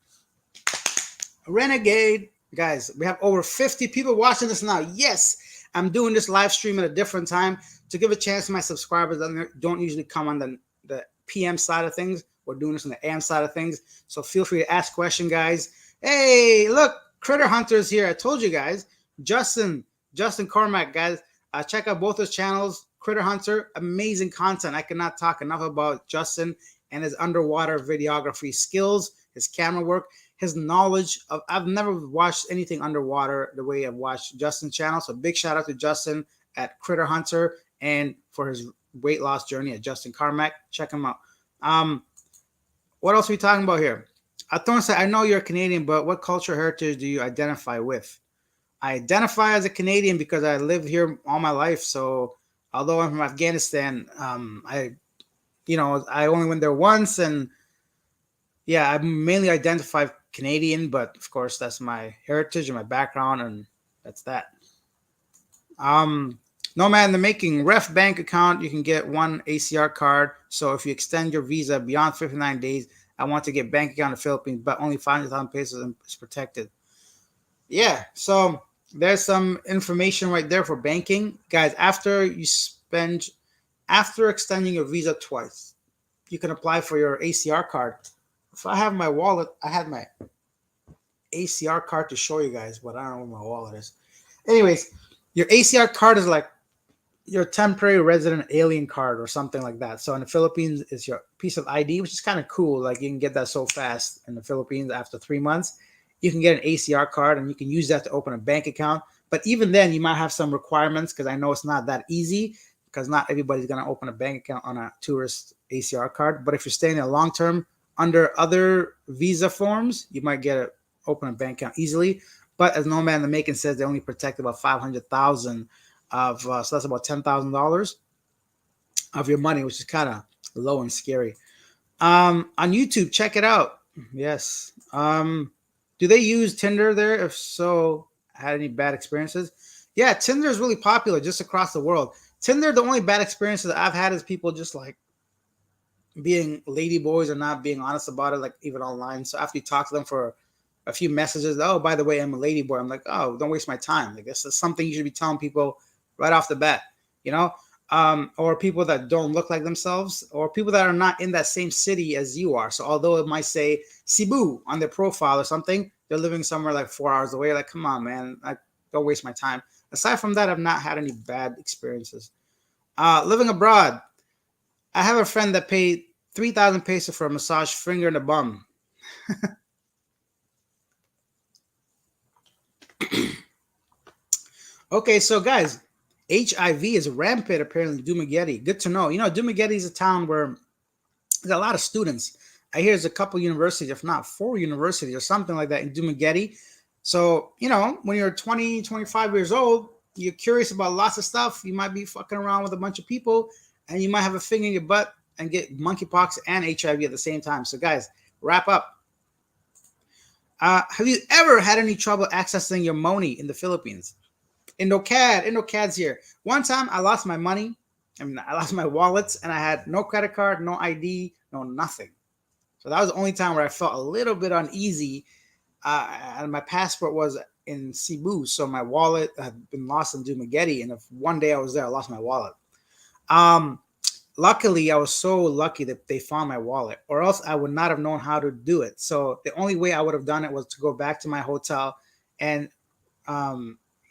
Renegade. Guys, we have over 50 people watching this now. Yes, I'm doing this live stream at a different time to give a chance to my subscribers that don't usually come on the PM side of things. We're doing this on the AM side of things. So feel free to ask questions, guys. Hey, look, Critter Hunter's here. I told you guys. Justin Cormack, guys. Check out both his channels. Critter Hunter, amazing content. I cannot talk enough about Justin and his underwater videography skills, his camera work, his knowledge of. I've never watched anything underwater the way I've watched Justin's channel. So big shout out to Justin at Critter Hunter and for his weight loss journey at Justin Carmack. Check him out. What else are we talking about here? Aton said, I know you're Canadian, but what cultural heritage do you identify with? I identify as a Canadian because I lived here all my life. So although I'm from Afghanistan, I only went there once, and yeah, I mainly identify Canadian, but of course that's my heritage and my background, and that's that. Nomad in the Making, Ref Bank account, you can get 1 ACR card. So if you extend your visa beyond 59 days, I want to get bank account in the Philippines, but only 500,000 pesos is protected. Yeah, so there's some information right there for banking. Guys, after extending your visa twice, you can apply for your ACR card. If I have my wallet, I had my ACR card to show you guys, but I don't know where my wallet is. Anyways, your ACR card is like your temporary resident alien card or something like that. So in the Philippines, it's your piece of ID, which is kind of cool. Like you can get that so fast in the Philippines after 3 months. You can get an ACR card and you can use that to open a bank account. But even then, you might have some requirements because I know it's not that easy because not everybody's going to open a bank account on a tourist ACR card. But if you're staying there long term under other visa forms, you might get open a bank account easily. But as No Man in the Making says, they only protect about 500,000 of, so that's about $10,000 of your money, which is kind of low and scary. On YouTube, check it out. Yes. Do they use Tinder there? If so, had any bad experiences? Yeah, Tinder is really popular just across the world. Tinder, the only bad experiences I've had is people just like being lady boys or not being honest about it, like even online. So after you talk to them for a few messages, oh, by the way, I'm a lady boy. I'm like, oh, don't waste my time. Like this is something you should be telling people right off the bat, you know? Or people that don't look like themselves, or people that are not in that same city as you are. So although it might say Cebu on their profile or something, they're living somewhere like 4 hours away. Like, come on, man, don't waste my time. Aside from that, I've not had any bad experiences. Living abroad, I have a friend that paid 3,000 pesos for a massage finger in the bum. Okay, so guys, HIV is rampant apparently in Dumaguete. Good to know. You know, Dumaguete is a town where there's a lot of students. I hear there's a couple universities, if not 4 universities or something like that in Dumaguete. So, you know, when you're 20, 25 years old, you're curious about lots of stuff. You might be fucking around with a bunch of people and you might have a finger in your butt and get monkeypox and HIV at the same time. So, guys, wrap up. Have you ever had any trouble accessing your money in the Philippines? Indocad's here. One time I lost my money. I mean, I lost my wallets and I had no credit card, no ID, no nothing. So that was the only time where I felt a little bit uneasy. And my passport was in Cebu, so my wallet had been lost in Dumaguete. And if one day I was there, I lost my wallet. Luckily, I was so lucky that they found my wallet, or else I would not have known how to do it. So the only way I would have done it was to go back to my hotel and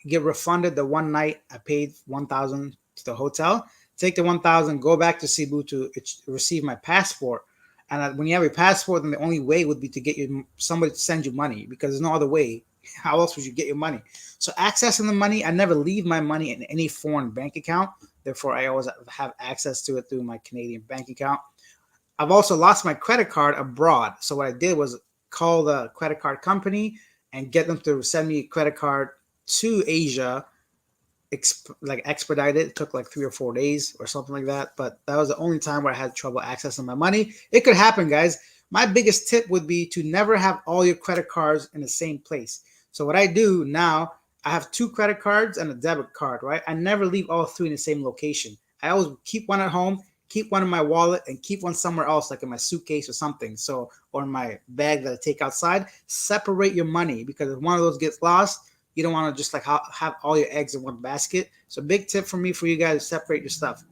get refunded the one night I paid 1,000 to the hotel. Take the 1,000, go back to Cebu to receive my passport. And when you have your passport, then the only way would be to get somebody to send you money because there's no other way. How else would you get your money? So accessing the money, I never leave my money in any foreign bank account. Therefore, I always have access to it through my Canadian bank account. I've also lost my credit card abroad. So what I did was call the credit card company and get them to send me a credit card to Asia, expedited. It took like 3 or 4 days or something like that. But that was the only time where I had trouble accessing my money. It could happen, guys. My biggest tip would be to never have all your credit cards in the same place. So what I do now, I have 2 credit cards and a debit card, right? I never leave all 3 in the same location. I always keep one at home, keep one in my wallet, and keep one somewhere else, like in my suitcase or something. So, or in my bag that I take outside. Separate your money, because if one of those gets lost, you don't want to just like have all your eggs in one basket. So big tip for me for you guys, separate your stuff.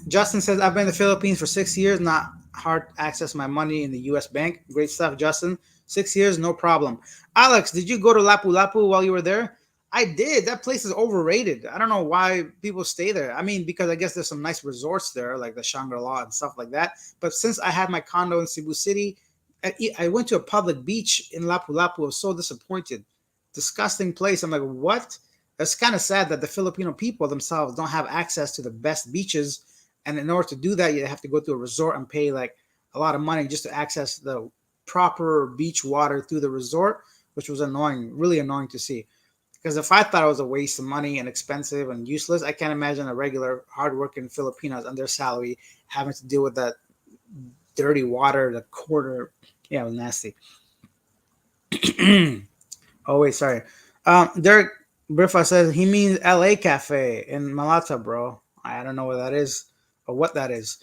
Justin says, I've been in the Philippines for 6 years, not hard to access my money in the US bank. Great stuff, Justin. 6 years, no problem. Alex, did you go to Lapu-Lapu while you were there? I did. That place is overrated. I don't know why people stay there. I mean, because I guess there's some nice resorts there, like the Shangri-La and stuff like that. But since I had my condo in Cebu City, I went to a public beach in Lapu-Lapu. I was so disappointed. Disgusting place. I'm like, what? It's kind of sad that the Filipino people themselves don't have access to the best beaches. And in order to do that, you have to go to a resort and pay like a lot of money just to access the proper beach water through the resort, which was annoying, really annoying to see. Because if I thought it was a waste of money and expensive and useless, I can't imagine a regular hardworking Filipinos on their salary having to deal with that dirty water, the quarter. Yeah, it was nasty. Oh, wait, sorry. Derek Briffa says he means LA Cafe in Malata, bro. I don't know what that is or what that is.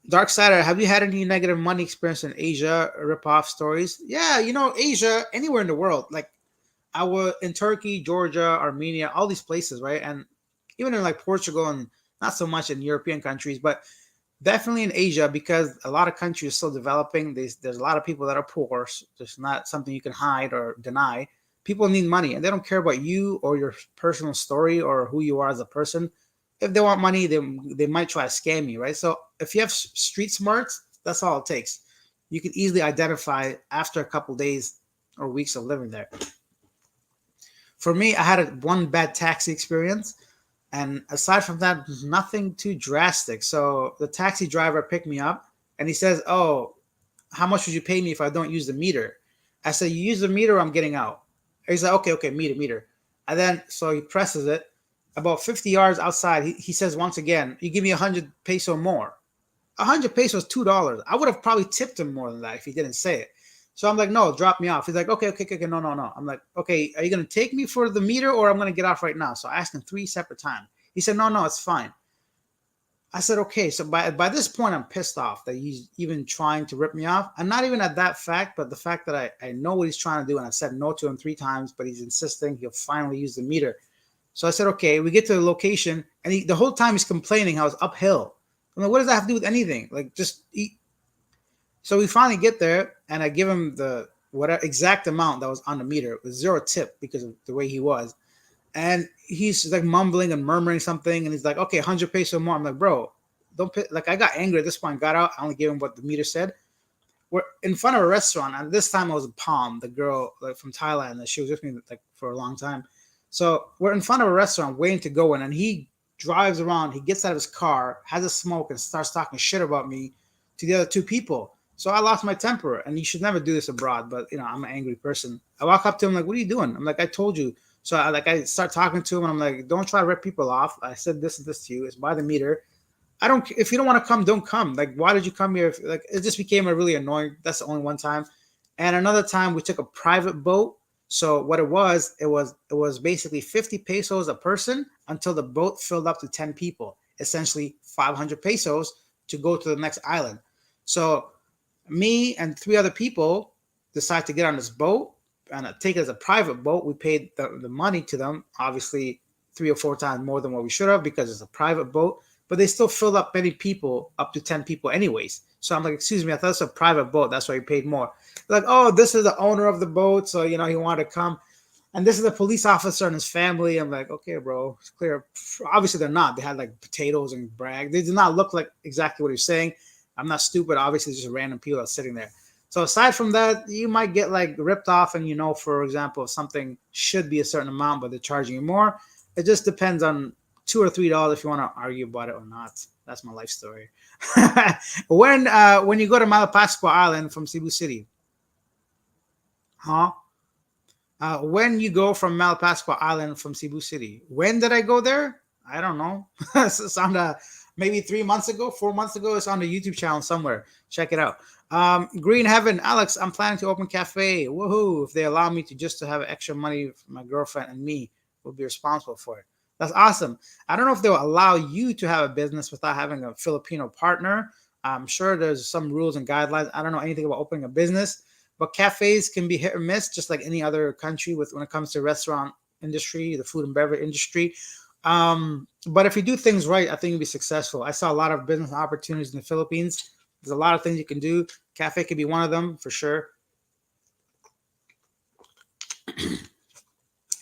Dark Sider, have you had any negative money experience in Asia, rip-off stories? Yeah, you know, Asia, anywhere in the world. Like, I was in Turkey, Georgia, Armenia, all these places, right? And even in like Portugal and not so much in European countries, but definitely in Asia, because a lot of countries are still developing. There's a lot of people that are poor. So there's not something you can hide or deny. People need money and they don't care about you or your personal story or who you are as a person. If they want money, they might try to scam you, right? So if you have street smarts, that's all it takes. You can easily identify after a couple days or weeks of living there. For me, I had one bad taxi experience. And aside from that, nothing too drastic. So the taxi driver picked me up and he says, oh, how much would you pay me if I don't use the meter? I said, you use the meter, I'm getting out. He's like, okay, meter. And then, so he presses it. About 50 yards outside, he says once again, you give me 100 peso more. 100 pesos, $2. I would have probably tipped him more than that if he didn't say it. So I'm like, no, drop me off. He's like, okay, no. I'm like, okay, are you going to take me for the meter or I'm going to get off right now? So I asked him 3 separate times. He said, no, it's fine. I said, okay. So by this point, I'm pissed off that he's even trying to rip me off. I'm not even at that fact, but the fact that I know what he's trying to do, and I've said no to him 3 times, but he's insisting he'll finally use the meter. So I said, okay, we get to the location, and the whole time he's complaining how it's uphill. I'm like, what does that have to do with anything? Like, just eat. So we finally get there, and I give him the whatever exact amount that was on the meter. It was 0 tip because of the way he was. And he's like mumbling and murmuring something, and he's like, okay, 100 peso more. I'm like, bro, don't pay. Like, I got angry at this point, got out. I only gave him what the meter said. We're in front of a restaurant, and this time it was Palm, the girl like from Thailand, that she was with me like for a long time. So we're in front of a restaurant waiting to go in, and he drives around. He gets out of his car, has a smoke, and starts talking shit about me to the other 2 people. So I lost my temper, and you should never do this abroad. But I'm an angry person. I walk up to him like, "What are you doing?" I'm like, "I told you." So I start talking to him, and I'm like, "Don't try to rip people off. I said this and this to you. It's by the meter. I don't. If you don't want to come, don't come. Like, why did you come here? Like, it just became a really annoying. That's the only one time, and another time we took a private boat. So what it was basically 50 pesos a person until the boat filled up to 10 people. Essentially 500 pesos to go to the next island. So me and 3 other people decide to get on this boat and take it as a private boat. We paid the money to them, obviously 3 or 4 times more than what we should have because it's a private boat, but they still filled up many people, up to 10 people anyways. So I'm like, excuse me, I thought it's a private boat. That's why you paid more. They're like, oh, this is the owner of the boat. So, he wanted to come. And this is a police officer and his family. I'm like, okay, bro, it's clear. Obviously, they're not. They had like potatoes and brag. They did not look like exactly what you're saying. I'm not stupid. Obviously, it's just random people that's sitting there. So aside from that, you might get like ripped off. And, for example, if something should be a certain amount, but they're charging you more. It just depends on $2 or $3 if you want to argue about it or not. That's my life story. When you go to Malapascua Island from Cebu City, huh? When you go from Malapascua Island from Cebu City, when did I go there? I don't know. It's on maybe 3 months ago, 4 months ago. It's on the YouTube channel somewhere. Check it out. Green Heaven, Alex, I'm planning to open cafe. Woohoo! If they allow me to have extra money for my girlfriend and me, will be responsible for it. That's awesome. I don't know if they'll allow you to have a business without having a Filipino partner. I'm sure there's some rules and guidelines. I don't know anything about opening a business, but cafes can be hit or miss, just like any other country when it comes to restaurant industry, the food and beverage industry. But if you do things right, I think you'll be successful. I saw a lot of business opportunities in the Philippines. There's a lot of things you can do. Cafe could be one of them for sure.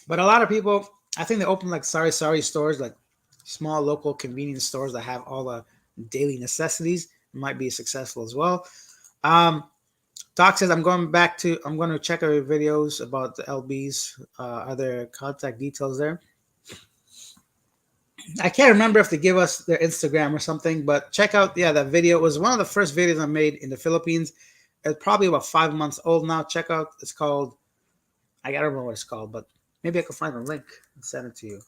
But a lot of people, I think they open like sorry stores, like small local convenience stores that have all the daily necessities. It might be successful as well. Doc says I'm going to check our videos about the LBs. Are there contact details there? I can't remember if they give us their Instagram or something, but check out that video. It was one of the first videos I made in the Philippines. It's probably about 5 months old now. Check out. It's called. I gotta remember what it's called, but maybe I can find a link and send it to you.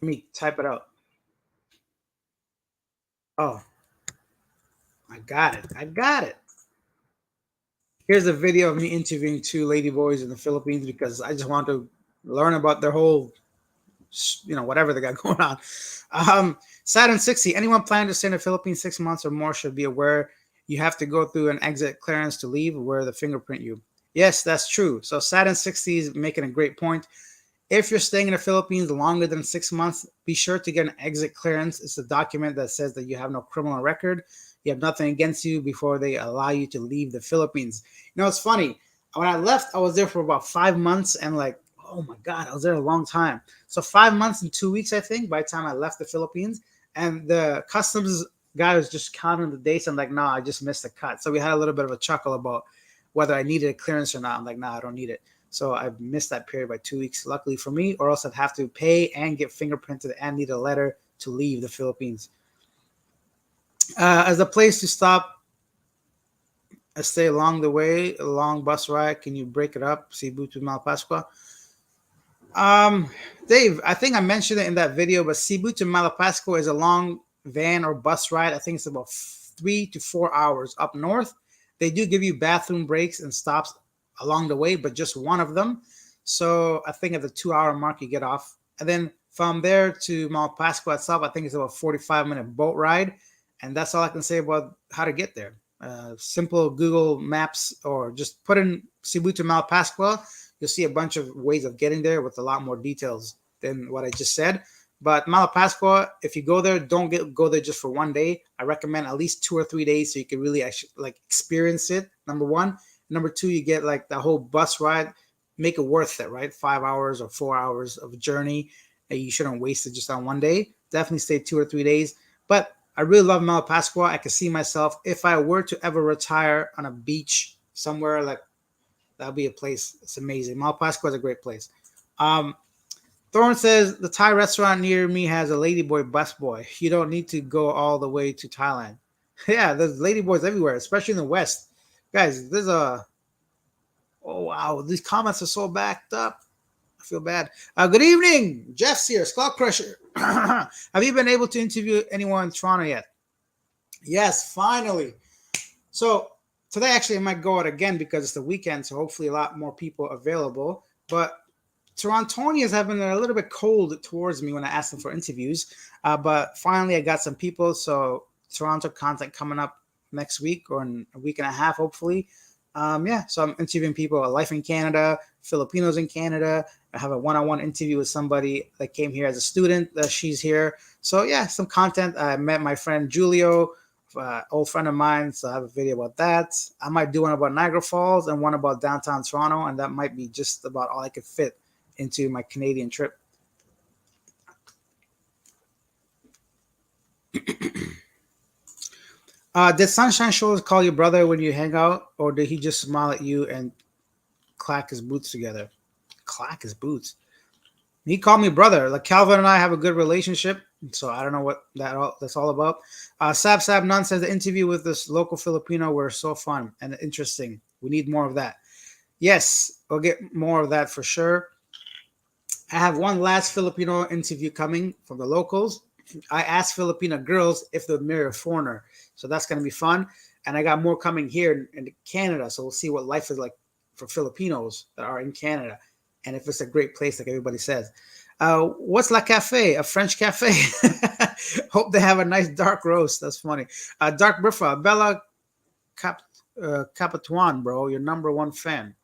Let me type it out. Oh, I got it. Here's a video of me interviewing 2 ladyboys in the Philippines because I just want to learn about their whole, whatever they got going on. Saturn 60. Anyone planning to stay in the Philippines 6 months or more should be aware you have to go through an exit clearance to leave where the fingerprint you. Yes, that's true. So Saturn 60 is making a great point. If you're staying in the Philippines longer than 6 months, be sure to get an exit clearance. It's a document that says that you have no criminal record. You have nothing against you before they allow you to leave the Philippines. It's funny. When I left, I was there for about 5 months and like, oh my God, I was there a long time. So 5 months and 2 weeks, I think, by the time I left the Philippines. And the customs guy was just counting the days. I'm like, no, I just missed the cut. So we had a little bit of a chuckle about whether I needed a clearance or not. I'm like, no, I don't need it. So I missed that period by 2 weeks, luckily for me, or else I'd have to pay and get fingerprinted and need a letter to leave the Philippines. As a place to stop, stay along the way, a long bus ride. Can you break it up? Cebu to Malapascua. Um, Dave, I think I mentioned it in that video, but Cebu to Malapascua is a long van or bus ride. I think it's about 3 to 4 hours up north. They do give you bathroom breaks and stops along the way, but just one of them. So I think at the 2 hour mark, you get off. And then from there to Malapascua itself, I think it's about a 45-minute boat ride. And that's all I can say about how to get there. Simple Google Maps or just put in Cebu to Malapascua. You'll see a bunch of ways of getting there with a lot more details than what I just said. But Malapascua, if you go there, don't go there just for one day. I recommend at least 2 or 3 days so you can really actually like experience it. Number one. Number two, you get like the whole bus ride. Make it worth it, right? 5 hours or 4 hours of a journey. And you shouldn't waste it just on one day. Definitely stay 2 or 3 days. But I really love Malapascua. I can see myself, if I were to ever retire on a beach somewhere, like that'll be a place. It's amazing. Malapascua is a great place. Thorne says the Thai restaurant near me has a ladyboy busboy. You don't need to go all the way to Thailand. Yeah, there's ladyboys everywhere, especially in the West. Guys, there's a... Oh, wow. These comments are so backed up. I feel bad. Good evening. Jeff's here, Skull Crusher. Have you been able to interview anyone in Toronto yet? Yes, finally. So today, actually, I might go out again because it's the weekend, so hopefully a lot more people available. But Torontonians have been a little bit cold towards me when I asked them for interviews. But finally, I got some people. So Toronto content coming up next week or in a week and a half, hopefully. So I'm interviewing people about life in Canada, Filipinos in Canada. I have a one-on-one interview with somebody that came here as a student. She's here. So yeah, some content. I met my friend Julio, old friend of mine. So I have a video about that. I might do one about Niagara Falls and one about downtown Toronto. And that might be just about all I could fit into my Canadian trip. Did Sunshine Shoulders call your brother when you hang out, or did he just smile at you and clack his boots together? Clack his boots. He called me brother. Like Calvin and I have a good relationship, so I don't know what that's all about. Sab Nun says the interview with this local Filipino were so fun and interesting. We need more of that. Yes, we'll get more of that for sure. I have one last Filipino interview coming from the locals. I asked Filipino girls if they'd marry a foreigner. So that's going to be fun. And I got more coming here in Canada. So we'll see what life is like for Filipinos that are in Canada. And if it's a great place, like everybody says. What's La Cafe? A French cafe? Hope they have a nice dark roast. That's funny. Dark Briffa. Bella Capatuan, bro. Your number one fan.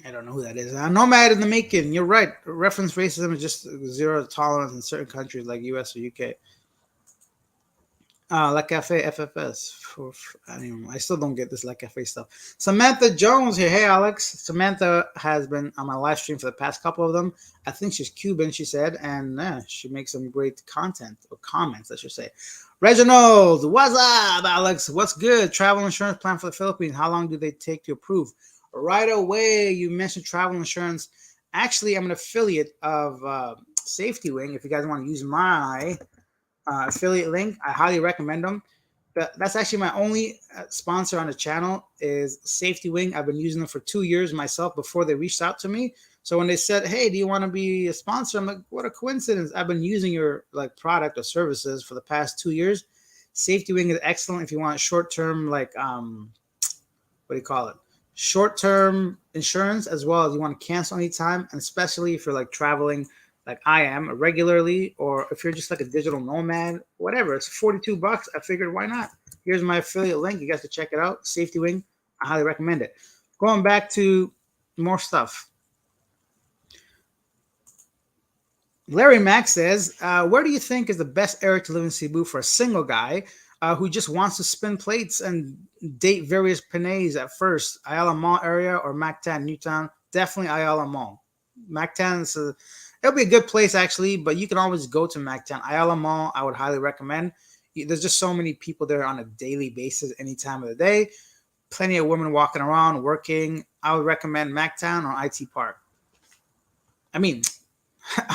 I don't know who that is. Nomad in the making. You're right. Reference racism is just zero tolerance in certain countries like US or UK. La Cafe FFS. I still don't get this La Cafe stuff. Samantha Jones here. Hey, Alex. Samantha has been on my live stream for the past couple of them. I think she's Cuban, she said, and she makes some great content or comments, I should say. Reginald, what's up, Alex? What's good? Travel insurance plan for the Philippines. How long do they take to approve? Right away. You mentioned travel insurance. Actually, I'm an affiliate of Safety Wing. If you guys want to use my affiliate link, I highly recommend them. That's actually my only sponsor on the channel is Safety Wing. I've been using them for 2 years myself before they reached out to me. So when they said, hey, do you want to be a sponsor? I'm like, what a coincidence. I've been using your product or services for the past 2 years. Safety Wing is excellent if you want short-term, what do you call it? Short-term insurance, as well as you want to cancel anytime, and especially if you're traveling like I am regularly, or if you're just like a digital nomad, whatever. It's $42. I figured, why not? Here's my affiliate link. You guys can check it out. Safety Wing. I highly recommend it. Going back to more stuff. Larry Mack says, where do you think is the best area to live in Cebu for a single guy who just wants to spin plates and date various Pinays at first? Ayala Mall area or Mactan, Newtown? Definitely Ayala Mall. Mactan, it'll be a good place actually, but you can always go to Mactan. Ayala Mall, I would highly recommend. There's just so many people there on a daily basis, any time of the day. plenty of women walking around working. I would recommend MacTown or IT Park. I mean,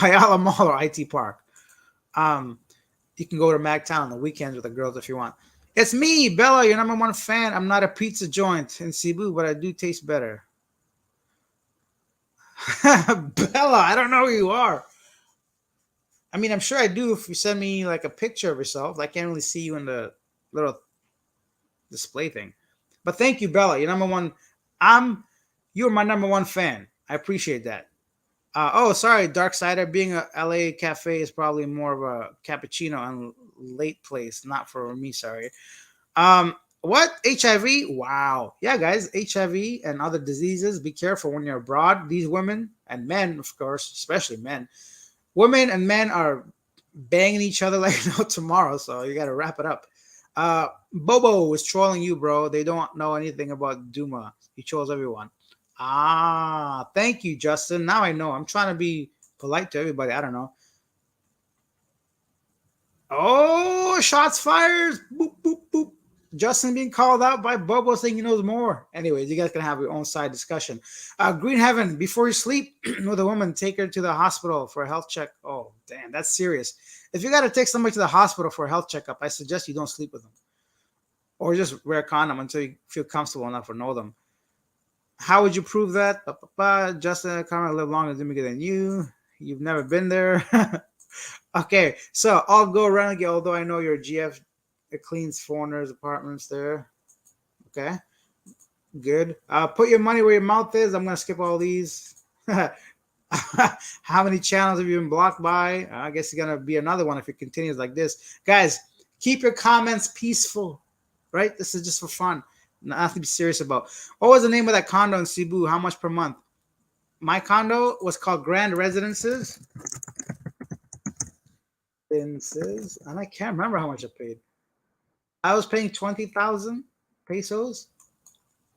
Ayala Mall or IT Park. Um, you can go to MacTown on the weekends with the girls if you want. It's me, Bella, your number one fan. I'm not a pizza joint in Cebu, but I do taste better. Bella, I don't know who you are. I mean, I'm sure I do if you send me like a picture of yourself. I can't really see you in the little display thing. But thank you, Bella. You're number one. I'm you're my number one fan. I appreciate that. Oh, sorry, Dark Sider. Being a LA cafe is probably more of a cappuccino and late place, not for me. Sorry. What HIV? Wow. Yeah, guys, HIV and other diseases. Be careful when you're abroad. These women and men, of course, especially men. Women and men are banging each other like no tomorrow. So you got to wrap it up. Bobo was trolling you, bro. They don't know anything about Duma. He trolls everyone. Ah, thank you, Justin. Now I know. I'm trying to be polite to everybody. I don't know. Oh, shots fired. Boop, boop, boop. Justin being called out by Bobo saying he knows more. Anyways, you guys can have your own side discussion. Green Heaven, before you sleep with a woman, take her to the hospital for a health check. Oh, damn, that's serious. If you got to take somebody to the hospital for a health checkup, I suggest you don't sleep with them. Or just wear a condom until you feel comfortable enough or know them. How would you prove that? Justin, Carmen live longer than you. You've never been there. Okay, so I'll go around again, although I know your GF cleans foreigners' apartments there. Okay, good. Put your money where your mouth is. I'm going to skip all these. How many channels have you been blocked by? I guess it's going to be another one if it continues like this. Guys, keep your comments peaceful, right? This is just for fun. Nothing to be serious about. What was the name of that condo in Cebu? How much per month? My condo was called Grand Residences. And I can't remember how much I paid. I was paying 20,000 pesos,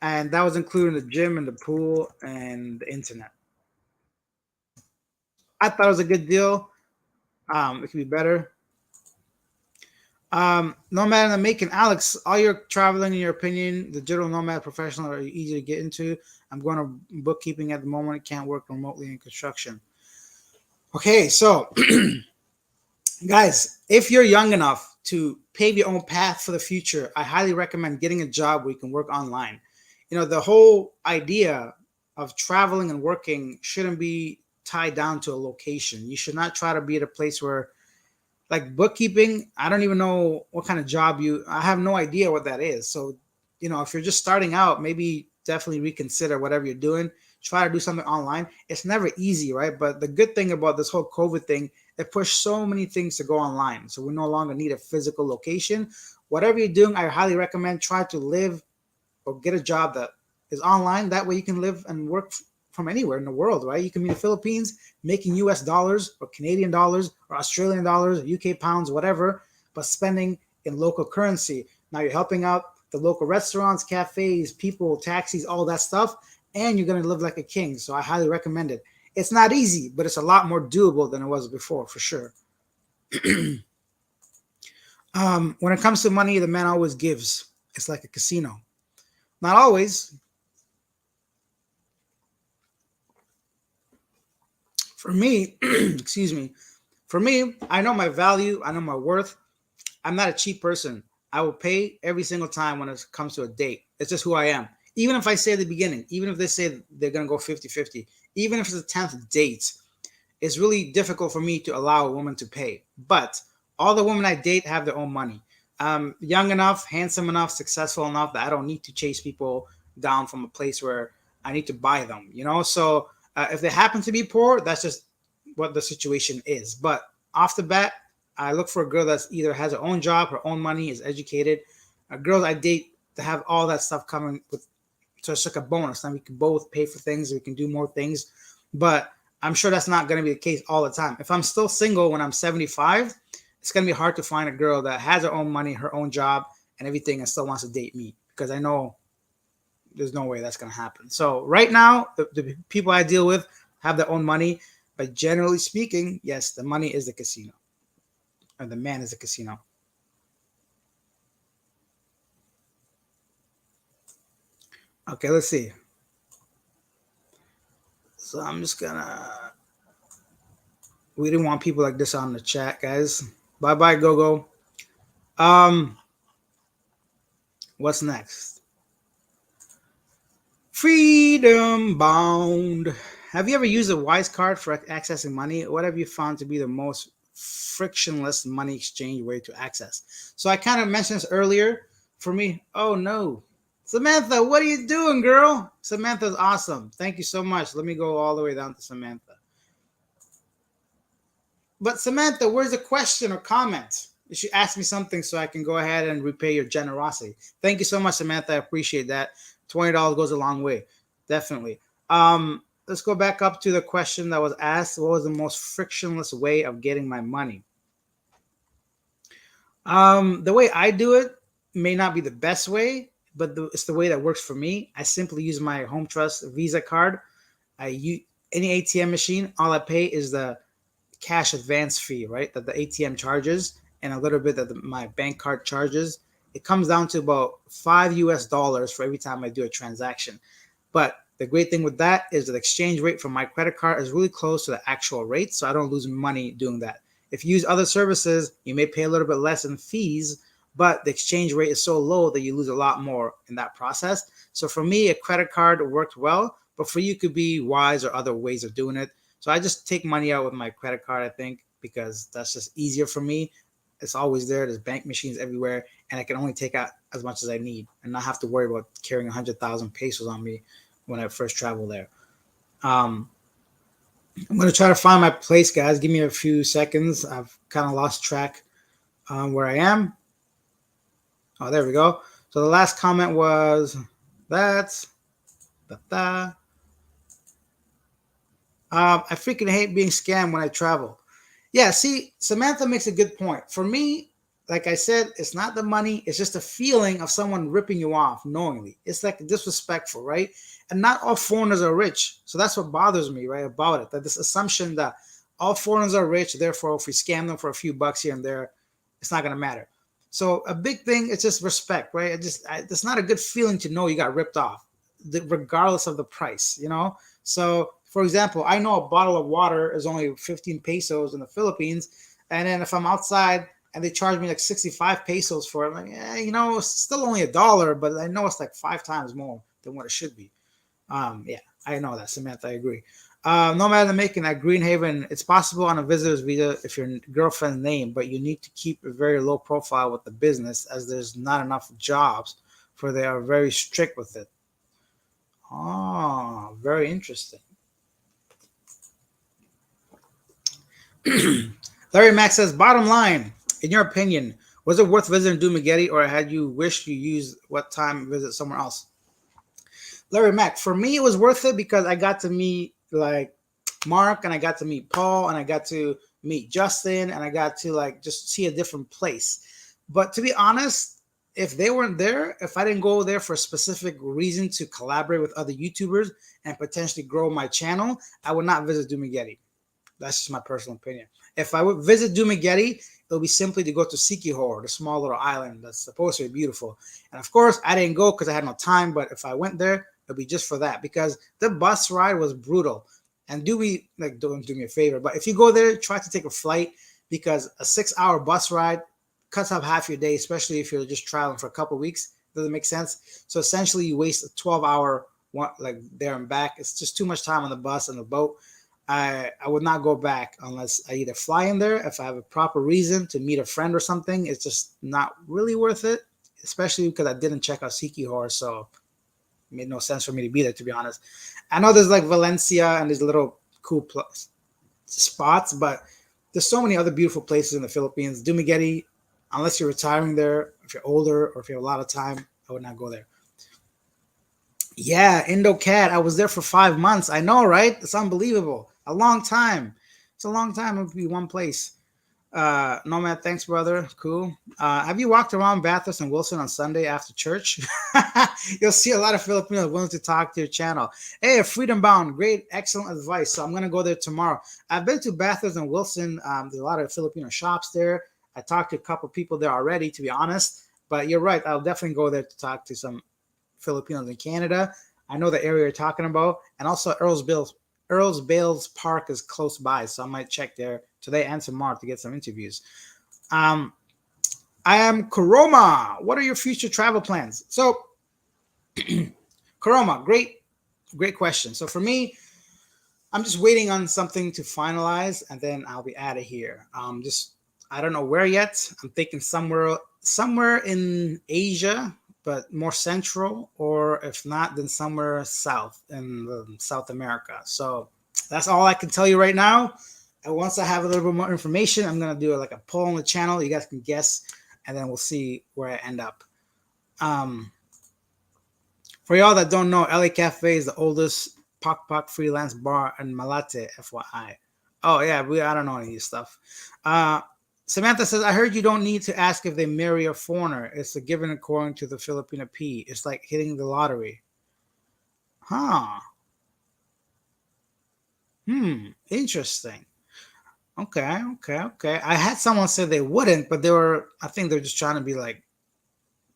and that was including the gym and the pool and the internet. I thought it was a good deal. It could be better. Nomad in the making, Alex. All your traveling, in your opinion, the digital nomad professional are easy to get into. I'm going to bookkeeping at the moment. Can't work remotely in construction. Okay, so guys, if you're young enough to pave your own path for the future, I highly recommend getting a job where you can work online. You know, the whole idea of traveling and working shouldn't be tied down to a location. You should not try to be at a place where, like bookkeeping, I don't even know what kind of job I have no idea what that is. So, you know, if you're just starting out, maybe definitely reconsider whatever you're doing. Try to do something online. It's never easy, right? But the good thing about this whole COVID thing, it pushed so many things to go online. So we no longer need a physical location. Whatever you're doing, I highly recommend try to live or get a job that is online. That way you can live and work from anywhere in the world, right? You can be in the Philippines making US dollars or Canadian dollars or Australian dollars, or UK pounds, whatever, but spending in local currency. Now you're helping out the local restaurants, cafes, people, taxis, all that stuff, and you're going to live like a king. So I highly recommend it. It's not easy, but it's a lot more doable than it was before, for sure. When it comes to money, the man always gives. It's like a casino. Not always. For me, excuse me. For me, I know my value. I know my worth. I'm not a cheap person. I will pay every single time when it comes to a date. It's just who I am. Even if I say at the beginning, even if they say they're going to go 50-50, even if it's a 10th date, it's really difficult for me to allow a woman to pay. But all the women I date have their own money. I'm young enough, handsome enough, successful enough that I don't need to chase people down from a place where I need to buy them, you know? So if they happen to be poor, that's just what the situation is. But off the bat, I look for a girl that's either has her own job, her own money, is educated. Girls I date to have all that stuff coming with, so it's like a bonus. Then we can both pay for things, we can do more things. But I'm sure that's not going to be the case all the time. If I'm still single when I'm 75, it's going to be hard to find a girl that has her own money, her own job, and everything, and still wants to date me, because I know there's no way that's going to happen. So right now, the people I deal with have their own money. But generally speaking, yes, the money is the casino. Or the man is the casino. Okay, let's see. So I'm just gonna. We didn't want people like this on the chat, guys. Bye bye, Gogo. Um, what's next? Freedom bound. Have you ever used a Wise card for accessing money? What have you found to be the most frictionless money exchange way to access? So I kind of mentioned this earlier. For me, oh no, Samantha, what are you doing, girl? Samantha's awesome. Thank you so much. Let me go all the way down to Samantha. But Samantha, where's the question or comment? You should ask me something so I can go ahead and repay your generosity. Thank you so much, Samantha. I appreciate that. $20 goes a long way. Definitely. Let's go back up to the question that was asked. What was the most frictionless way of getting my money? The way I do it may not be the best way, but it's the way that works for me. I simply use my Home Trust Visa card. I use any ATM machine. All I pay is the cash advance fee, right? That the ATM charges and a little bit that my bank card charges. It comes down to about $5 for every time I do a transaction. But the great thing with that is that the exchange rate for my credit card is really close to the actual rate, so I don't lose money doing that. If you use other services, you may pay a little bit less in fees, but the exchange rate is so low that you lose a lot more in that process. So for me, a credit card worked well, but for you could be Wise or other ways of doing it. So I just take money out with my credit card, I think, because that's just easier for me. It's always there. There's bank machines everywhere, and I can only take out as much as I need and not have to worry about carrying 100,000 pesos on me when I first travel there. Um, I'm going to try to find my place, guys. Give me a few seconds. I've kind of lost track where I am. Oh, there we go. So the last comment was that's that. I freaking hate being scammed when I travel. Yeah, see, Samantha makes a good point. For me, like I said, it's not the money, it's just a feeling of someone ripping you off knowingly. It's like disrespectful, right? And not all foreigners are rich. So that's what bothers me, right, about it. That this assumption that all foreigners are rich, therefore, if we scam them for a few bucks here and there, it's not going to matter. So a big thing is just respect, right? It's not a good feeling to know you got ripped off, regardless of the price, you know? So, for example, I know a bottle of water is only 15 pesos in the Philippines. And then if I'm outside and they charge me like 65 pesos for it, I'm like, yeah, you know, it's still only $1, but I know it's like 5 times more than what it should be. Yeah, I know that, Samantha. I agree. No matter making at Greenhaven, it's possible on a visitor's visa if your girlfriend's name, but you need to keep a very low profile with the business as there's not enough jobs, for they are very strict with it. Oh, very interesting. Larry Mack says, bottom line, in your opinion, was it worth visiting Dumaguete, or had you wished you used what time visit somewhere else? Larry Mack, for me, it was worth it because I got to meet like Mark, and I got to meet Paul, and I got to meet Justin, and I got to like just see a different place. But to be honest, if they weren't there, if I didn't go there for a specific reason to collaborate with other YouTubers and potentially grow my channel, I would not visit Dumaguete. That's just my personal opinion. If I would visit Dumaguete, it'll be simply to go to Siquijor, the small little island that's supposed to be beautiful. And of course, I didn't go because I had no time. But if I went there, it'll be just for that because the bus ride was brutal. And don't do me a favor, but if you go there, try to take a flight because a 6-hour bus ride cuts off half your day, especially if you're just traveling for a couple of weeks. Doesn't make sense. So essentially, you waste a 12-hour like there and back. It's just too much time on the bus and the boat. I would not go back unless I either fly in there. If I have a proper reason to meet a friend or something, it's just not really worth it, especially because I didn't check out Siquijor, so it made no sense for me to be there, to be honest. I know there's like Valencia and these little cool spots, but there's so many other beautiful places in the Philippines. Dumaguete, unless you're retiring there, if you're older or if you have a lot of time, I would not go there. Yeah, IndoCat. I was there for 5 months. I know, right? It's unbelievable. A long time. It's a long time to be one place. Nomad, thanks, brother. Cool. Have you walked around Bathurst and Wilson on Sunday after church? You'll see a lot of Filipinos willing to talk to your channel. Hey, Freedom Bound, great, excellent advice. So I'm gonna go there tomorrow. I've been to Bathurst and Wilson. There's a lot of Filipino shops there. I talked to a couple people there already, to be honest. But you're right. I'll definitely go there to talk to some Filipinos in Canada. I know the area you're talking about, and also Earl's Bales Park is close by, so I might check there today and tomorrow to get some interviews. I am Karoma. What are your future travel plans? So, Karoma, great question. So for me, I'm just waiting on something to finalize, and then I'll be out of here. Just I don't know where yet. I'm thinking somewhere in Asia, but more central, or if not, then somewhere south in South America. So that's all I can tell you right now. And once I have a little bit more information, I'm gonna do like a poll on the channel. You guys can guess, and then we'll see where I end up. For y'all that don't know, LA Cafe is the oldest Pak freelance bar in Malate, FYI. Oh yeah, I don't know any of this stuff. Samantha says, I heard you don't need to ask if they marry a foreigner. It's a given according to the Filipino P. It's like hitting the lottery. Huh. Interesting. Okay. I had someone say they wouldn't, but I think they're just trying to be like,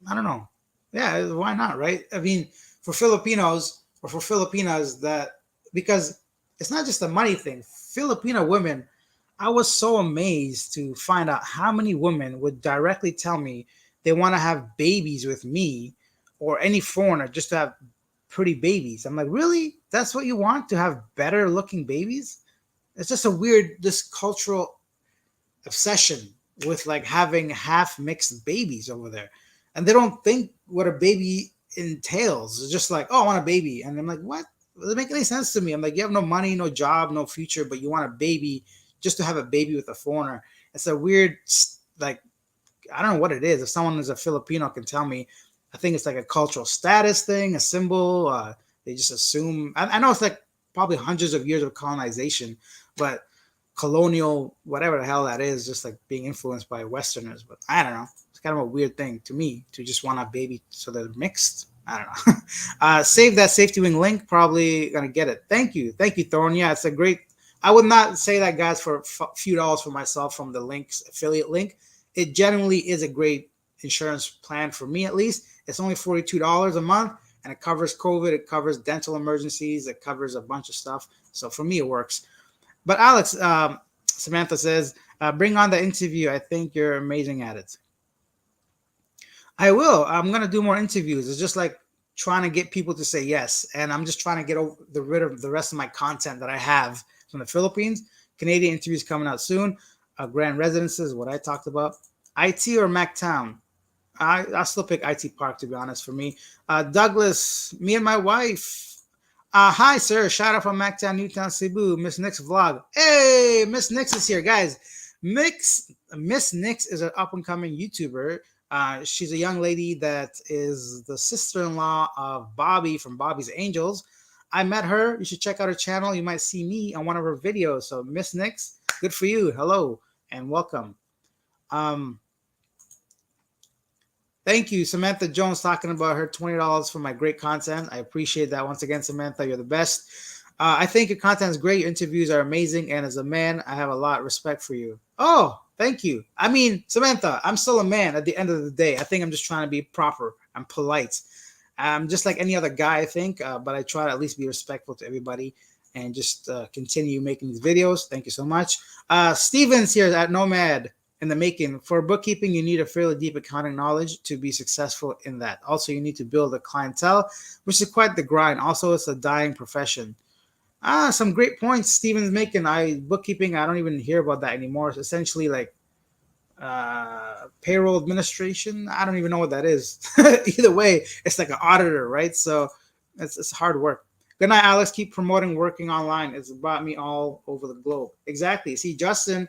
I don't know. Yeah, why not, right? I mean, for Filipinos or for Filipinas, that because it's not just a money thing. Filipino women, I was so amazed to find out how many women would directly tell me they want to have babies with me or any foreigner just to have pretty babies. I'm like, really? That's what you want, to have better looking babies? It's just a weird, this cultural obsession with like having half mixed babies over there. And they don't think what a baby entails. It's just like, oh, I want a baby. And I'm like, what? Does it make any sense to me? I'm like, you have no money, no job, no future, but you want a baby just to have a baby with a foreigner. It's a weird, like, I don't know what it is. If someone is a Filipino can tell me, I think it's like a cultural status thing, a symbol. They just assume. I know it's like probably hundreds of years of colonization, but colonial, whatever the hell that is, just like being influenced by Westerners. But I don't know. It's kind of a weird thing to me to just want a baby so they're mixed. I don't know. Save that Safety Wing link. Probably gonna get it. Thank you, Thorn. Yeah, it's a great. I would not say that, guys, for a few dollars for myself from the links affiliate link. It genuinely is a great insurance plan for me, at least. It's only $42 a month, and it covers COVID, it covers dental emergencies, it covers a bunch of stuff. So for me, it works. But Alex, Samantha says, bring on the interview. I think you're amazing at it. I will. I'm going to do more interviews. It's just like trying to get people to say yes. And I'm just trying to get rid of the rest of my content that I have from the Philippines. Canadian interviews coming out soon. Grand Residences, what I talked about. IT or MacTown? I'll still pick IT Park, to be honest, for me. Douglas, me and my wife. Hi, sir. Shout out from MacTown, Newtown, Cebu. Miss Nix vlog. Hey, Miss Nix is here, guys. Miss Nix is an up-and-coming YouTuber. She's a young lady that is the sister-in-law of Bobby from Bobby's Angels. I met her. You should check out her channel. You might see me on one of her videos. So, Miss Nix, good for you. Hello and welcome. Thank you, Samantha Jones, talking about her $20 for my great content. I appreciate that. Once again, Samantha, you're the best. I think your content is great. Your interviews are amazing. And as a man, I have a lot of respect for you. Oh, thank you. I mean, Samantha, I'm still a man at the end of the day. I think I'm just trying to be proper. I'm polite. I'm just like any other guy, I think, but I try to at least be respectful to everybody and just continue making these videos. Thank you so much. Stevens here at Nomad in the making. For bookkeeping, you need a fairly deep accounting knowledge to be successful in that. Also, you need to build a clientele, which is quite the grind. Also, it's a dying profession. Some great points Steven's making. Bookkeeping, I don't even hear about that anymore. It's essentially like payroll administration. I don't even know what that is. Either way, it's like an auditor, right? So it's hard work. Good night, Alex. Keep promoting working online. It's brought me all over the globe. Exactly. See, Justin,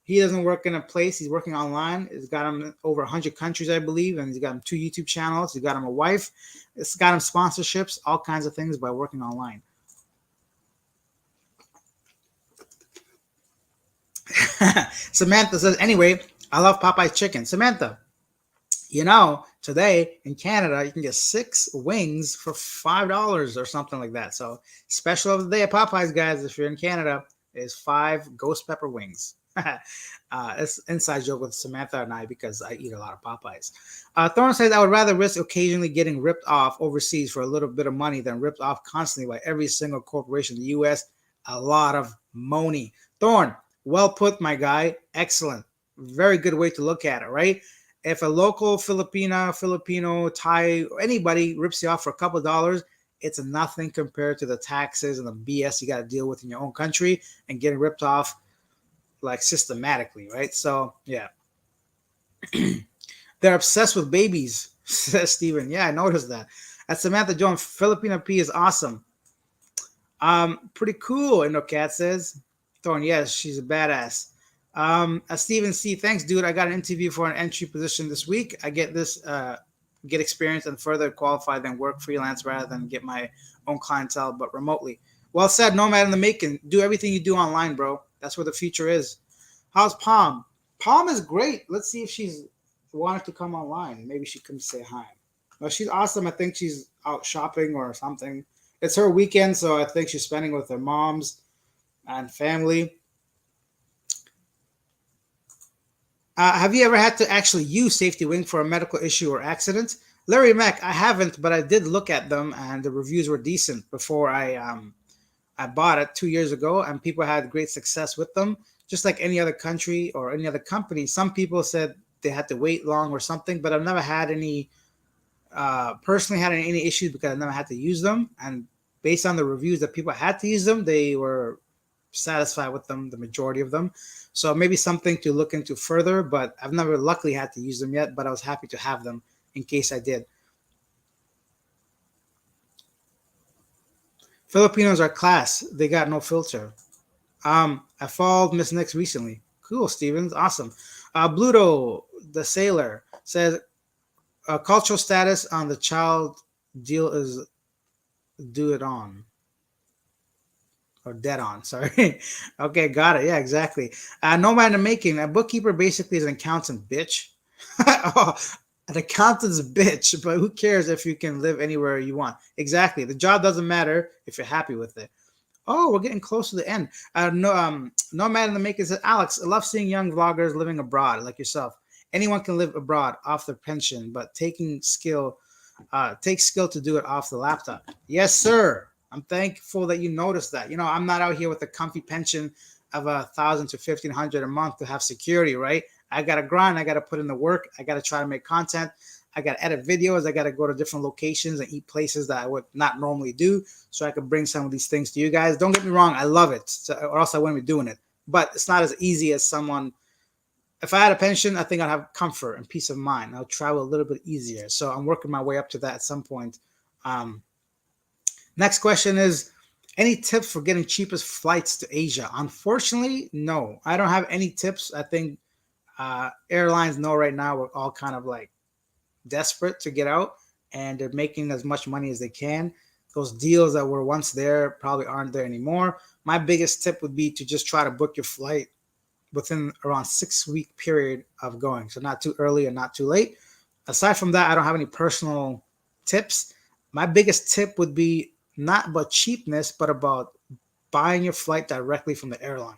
he doesn't work in a place. He's working online. It's got him over 100 countries, I believe, and he's got him 2 YouTube channels. He's got him a wife. It's got him sponsorships, all kinds of things by working online. Samantha says, anyway, I love Popeye's chicken. Samantha, you know, today in Canada, you can get 6 wings for $5 or something like that. So special of the day at Popeyes, guys, if you're in Canada, is 5 ghost pepper wings. It's inside joke with Samantha and I because I eat a lot of Popeyes. Thorne says, I would rather risk occasionally getting ripped off overseas for a little bit of money than ripped off constantly by every single corporation in the U.S. A lot of money. Thorne, well put, my guy. Excellent. Very good way to look at it, right? If a local Filipino, Thai, anybody rips you off for a couple of dollars, it's nothing compared to the taxes and the BS you got to deal with in your own country and getting ripped off like systematically, right? So yeah, they're obsessed with babies, says Steven. Yeah, I noticed that. At Samantha Jones, Filipino P is awesome. Pretty cool, IndoCat says. Thorne, yes, she's a badass. Steven C, thanks, dude. I got an interview for an entry position this week. I get this, get experience and further qualify than work freelance rather than get my own clientele, but remotely. Well said, Nomad in the making. Do everything you do online, bro. That's where the future is. How's Palm? Palm is great. Let's see if she's wanted to come online. Maybe she can say hi. Well, she's awesome. I think she's out shopping or something. It's her weekend, so I think she's spending with her moms and family. Have you ever had to actually use Safety Wing for a medical issue or accident? Larry Mack, I haven't, but I did look at them, and the reviews were decent before I bought it 2 years ago, and people had great success with them. Just like any other country or any other company, some people said they had to wait long or something, but I've never had any personally had any issues because I never had to use them. And based on the reviews that people had to use them, they were satisfied with them, the majority of them. So maybe something to look into further, but I've never luckily had to use them yet, but I was happy to have them in case I did. Filipinos are class. They got no filter. I followed Miss Nix recently. Cool, Stevens. Awesome. Bluto, the sailor, says cultural status on the child deal is do it on. Or dead on, sorry. Okay, got it. Yeah, exactly. No man in making. A bookkeeper basically is an accountant, bitch. Oh, an accountant's a bitch, but who cares if you can live anywhere you want? Exactly. The job doesn't matter if you're happy with it. Oh, we're getting close to the end. No man in the making says, Alex, I love seeing young vloggers living abroad like yourself. Anyone can live abroad off their pension, but takes skill to do it off the laptop. Yes, sir. I'm thankful that you noticed that. I'm not out here with a comfy pension of 1,000 to 1,500 a month to have security, right? I got to grind. I got to put in the work. I got to try to make content. I got to edit videos. I got to go to different locations and eat places that I would not normally do so I could bring some of these things to you guys. Don't get me wrong. I love it, or else I wouldn't be doing it. But it's not as easy as someone. If I had a pension, I think I'd have comfort and peace of mind. I'll travel a little bit easier. So I'm working my way up to that at some point. Next question is, any tips for getting cheapest flights to Asia? Unfortunately, no. I don't have any tips. I think airlines know right now we're all kind of like desperate to get out, and they're making as much money as they can. Those deals that were once there probably aren't there anymore. My biggest tip would be to just try to book your flight within around 6 week period of going. So not too early and not too late. Aside from that, I don't have any personal tips. My biggest tip would be not about cheapness, but about buying your flight directly from the airline.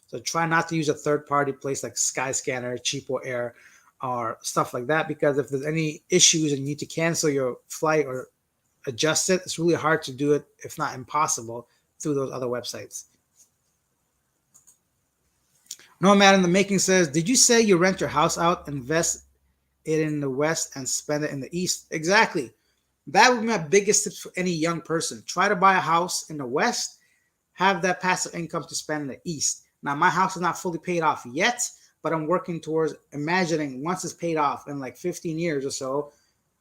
So try not to use a third party place like Skyscanner, Cheapo Air, or stuff like that, because if there's any issues and you need to cancel your flight or adjust it, it's really hard to do it, if not impossible, through those other websites. No man in the making says, did you say you rent your house out, invest it in the West and spend it in the East? Exactly. That would be my biggest tip for any young person. Try to buy a house in the West, have that passive income to spend in the East. Now, my house is not fully paid off yet, but I'm working towards imagining once it's paid off in like 15 years or so.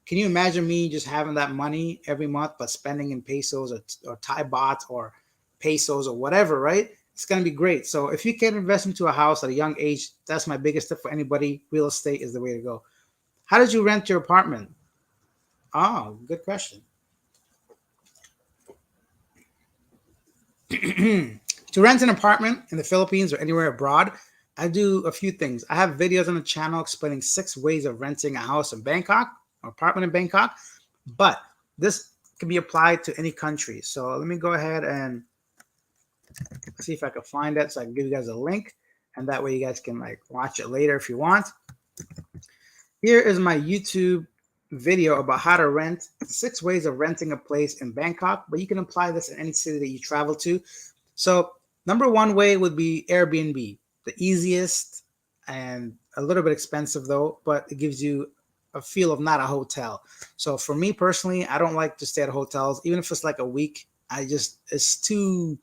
Can you imagine me just having that money every month, but spending in pesos or Thai baht or pesos or whatever, right? It's going to be great. So if you can invest into a house at a young age, that's my biggest tip for anybody. Real estate is the way to go. How did you rent your apartment? Oh, good question. To rent an apartment in the Philippines or anywhere abroad, I do a few things. I have videos on the channel explaining 6 ways of renting a house in Bangkok or apartment in Bangkok, but this can be applied to any country. So let me go ahead and see if I can find it so I can give you guys a link. and that way you guys can like watch it later if you want. Here is my YouTube video about how to rent 6 ways of renting a place in Bangkok, but you can apply this in any city that you travel to. So number one way would be Airbnb, the easiest and a little bit expensive though, but it gives you a feel of not a hotel. So for me personally, I don't like to stay at hotels, even if it's like a week. It's too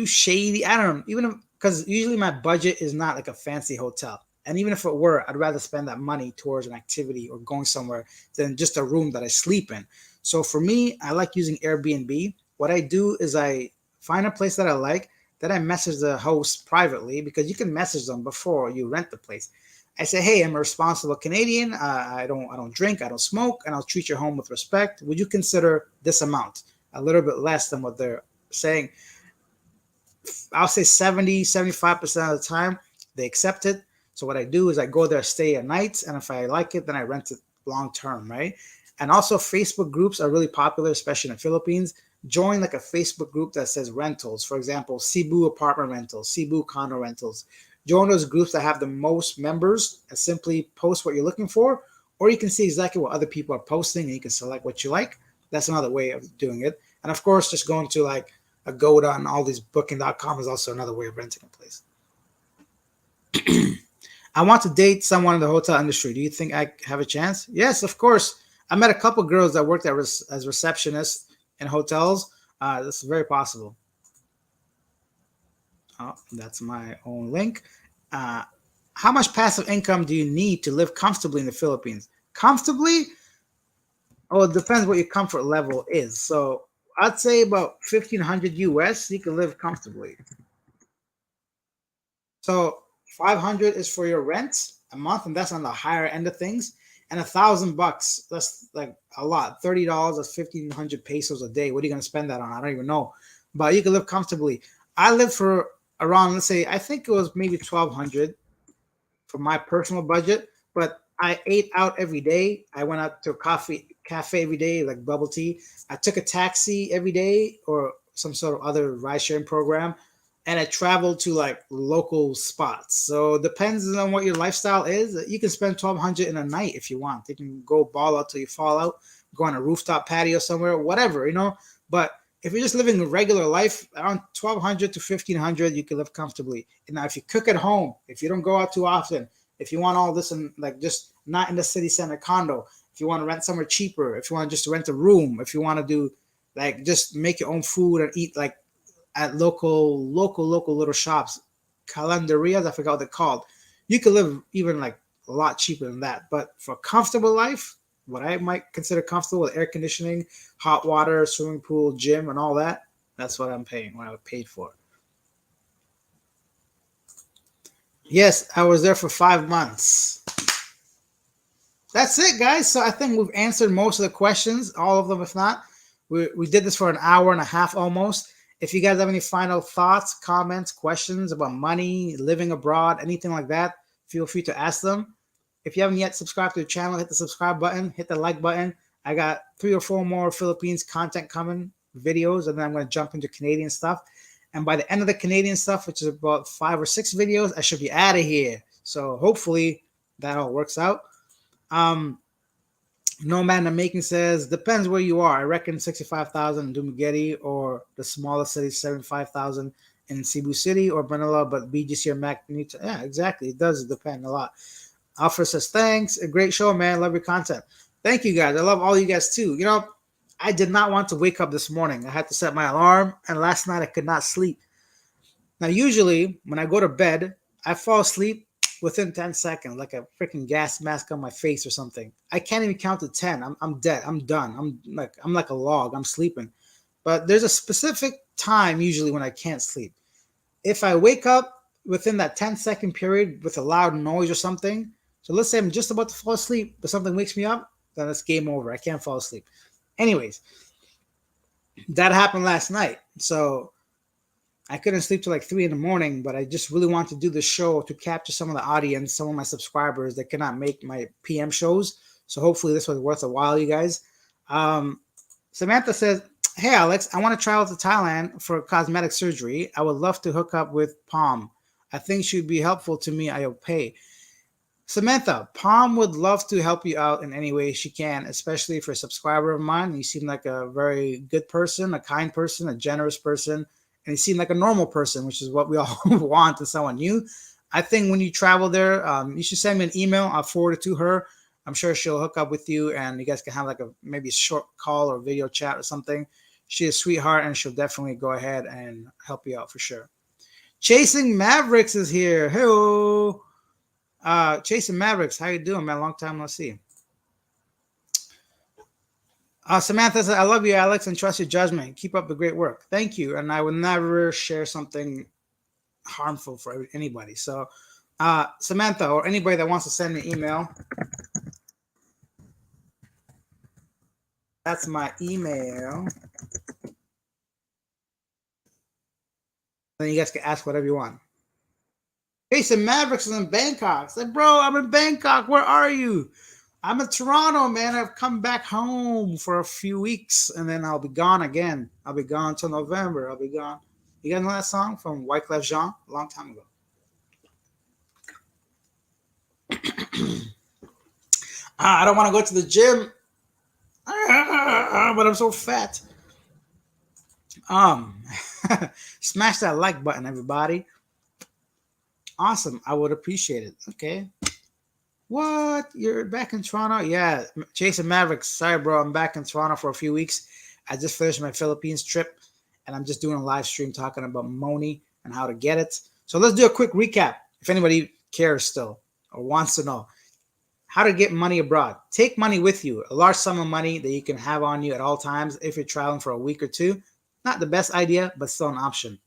shady. I don't know, even because usually my budget is not like a fancy hotel. And even if it were, I'd rather spend that money towards an activity or going somewhere than just a room that I sleep in. So for me, I like using Airbnb. What I do is I find a place that I like, then I message the host privately because you can message them before you rent the place. I say, hey, I'm a responsible Canadian. I don't drink, I don't smoke, and I'll treat your home with respect. Would you consider this amount? A little bit less than what they're saying. I'll say 70-75% of the time they accept it. So what I do is I go there, stay a night, and if I like it, then I rent it long term, right? And also Facebook groups are really popular, especially in the Philippines. Join like a Facebook group that says rentals. For example, Cebu apartment rentals, Cebu condo rentals. Join those groups that have the most members and simply post what you're looking for, or you can see exactly what other people are posting and you can select what you like. That's another way of doing it. And of course, just going to like Agoda and all these booking.com is also another way of renting a place. I want to date someone in the hotel industry. Do you think I have a chance? Yes, of course. I met a couple girls that worked as receptionists in hotels. This is very possible. Oh, that's my own link. How much passive income do you need to live comfortably in the Philippines? Comfortably? Oh, it depends what your comfort level is. So I'd say about 1,500 US, you can live comfortably. So 500 is for your rent a month, and that's on the higher end of things. And $1,000, that's like a lot. $30, that's 1,500 pesos a day. What are you gonna spend that on? I don't even know. But you can live comfortably. I lived for around, let's say, I think it was maybe 1,200 for my personal budget. But I ate out every day. I went out to a cafe every day, like bubble tea. I took a taxi every day or some sort of other ride sharing program, and I traveled to like local spots. So it depends on what your lifestyle is. You can spend 1,200 in a night if you want. You can go ball out till you fall out, go on a rooftop patio somewhere, whatever, you know. But if you're just living a regular life, around 1,200 to 1,500, you can live comfortably. And now, if you cook at home, if you don't go out too often, if you want all this and like just not in the city center condo, if you want to rent somewhere cheaper, if you want to just rent a room, if you want to do like just make your own food and eat like at local little shops, calendarias, I forgot what they're called. You could live even like a lot cheaper than that. But for comfortable life, what I might consider comfortable with air conditioning, hot water, swimming pool, gym, and all that, that's what I'm paying, what I paid for. Yes, I was there for 5 months. That's it, guys. So I think we've answered most of the questions, all of them, if not. We did this for an hour and a half almost. If you guys have any final thoughts, comments, questions about money, living abroad, anything like that, feel free to ask them. If you haven't yet subscribed to the channel, hit the subscribe button, hit the like button. I got 3 or 4 more Philippines content coming, videos, and then I'm going to jump into Canadian stuff. And by the end of the Canadian stuff, which is about 5 or 6 videos, I should be out of here. So hopefully that all works out. No Man the Making says, depends where you are. I reckon 65,000 in Dumaguete or the smallest city, 75,000 in Cebu City or Manila, but BGC or Magneto. Yeah, exactly. It does depend a lot. Alfred says, thanks. A great show, man. Love your content. Thank you, guys. I love all you guys, too. You know, I did not want to wake up this morning. I had to set my alarm, and last night I could not sleep. Now, usually when I go to bed, I fall asleep within 10 seconds, like a freaking gas mask on my face or something. I can't even count to 10. I'm dead. I'm done. I'm like a log. I'm sleeping. But there's a specific time usually when I can't sleep. If I wake up within that 10-second period with a loud noise or something, so let's say I'm just about to fall asleep, but something wakes me up, then it's game over. I can't fall asleep. Anyways, that happened last night. So I couldn't sleep till like 3 in the morning, but I just really want to do the show to capture some of the audience, some of my subscribers that cannot make my PM shows. So hopefully this was worth a while, you guys. Samantha says, hey, Alex, I want to travel to Thailand for cosmetic surgery. I would love to hook up with Palm. I think she'd be helpful to me. I'll pay. Samantha, Palm would love to help you out in any way she can, especially for a subscriber of mine. You seem like a very good person, a kind person, a generous person, and you seem like a normal person, which is what we all want in someone new. I think when you travel there, you should send me an email. I'll forward it to her. I'm sure she'll hook up with you, and you guys can have like a maybe a short call or video chat or something. She's a sweetheart, and she'll definitely go ahead and help you out for sure. Chasing Mavericks is here. Hello. Chasing Mavericks, how you doing, man? Long time no see. Samantha said, I love you, Alex, and trust your judgment. Keep up the great work. Thank you. And I would never share something harmful for anybody. So, Samantha, or anybody that wants to send me an email, that's my email. Then you guys can ask whatever you want. Chasing Mavericks is in Bangkok. I said, bro, I'm in Bangkok. Where are you? I'm in Toronto, man. I've come back home for a few weeks, and then I'll be gone again. I'll be gone till November. I'll be gone. You guys know that song from Wyclef Jean? A long time ago. I don't want to go to the gym, but I'm so fat. Smash that like button, everybody. Awesome. I would appreciate it. Okay. What? You're back in Toronto? Yeah. Chasing Mavericks. Sorry, bro. I'm back in Toronto for a few weeks. I just finished my Philippines trip, and I'm just doing a live stream talking about Money and how to get it. So let's do a quick recap if anybody cares still or wants to know how to get money abroad. Take money with you, a large sum of money that you can have on you at all times if you're traveling for a week or two. Not the best idea, but still an option.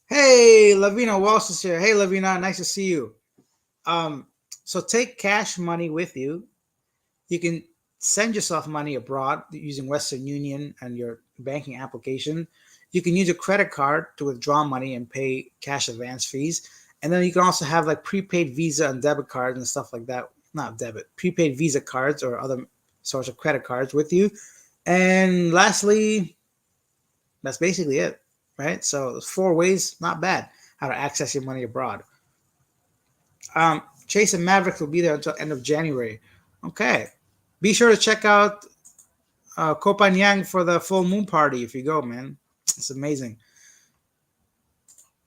Hey, Lavina Walsh is here. Hey, Lavina, nice to see you. So take cash money with you. You can send yourself money abroad using Western Union and your banking application. You can use a credit card to withdraw money and pay cash advance fees. And then you can also have like prepaid Visa and debit cards and stuff like that. Not debit, prepaid Visa cards or other sorts of credit cards with you. And lastly, that's basically it, right? So there's 4 ways, not bad, how to access your money abroad. Chasing Mavericks will be there until end of January. Okay. Be sure to check out Koh Phangan for the full moon party if you go, man. It's amazing.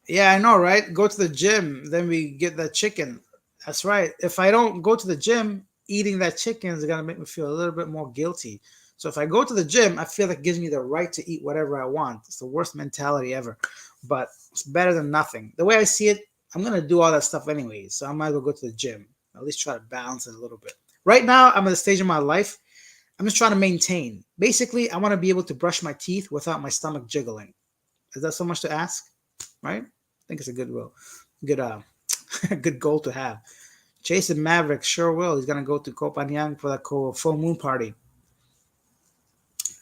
Yeah, I know, right? Go to the gym, then we get that chicken. That's right. If I don't go to the gym, eating that chicken is going to make me feel a little bit more guilty. So if I go to the gym, I feel like it gives me the right to eat whatever I want. It's the worst mentality ever, but it's better than nothing. The way I see it, I'm going to do all that stuff anyway, so I might as well go to the gym. At least try to balance it a little bit. Right now, I'm at the stage of my life, I'm just trying to maintain. Basically, I want to be able to brush my teeth without my stomach jiggling. Is that so much to ask? Right? I think it's a good good goal to have. Chasing Maverick sure will. He's going to go to Koh Phangan for the full moon party.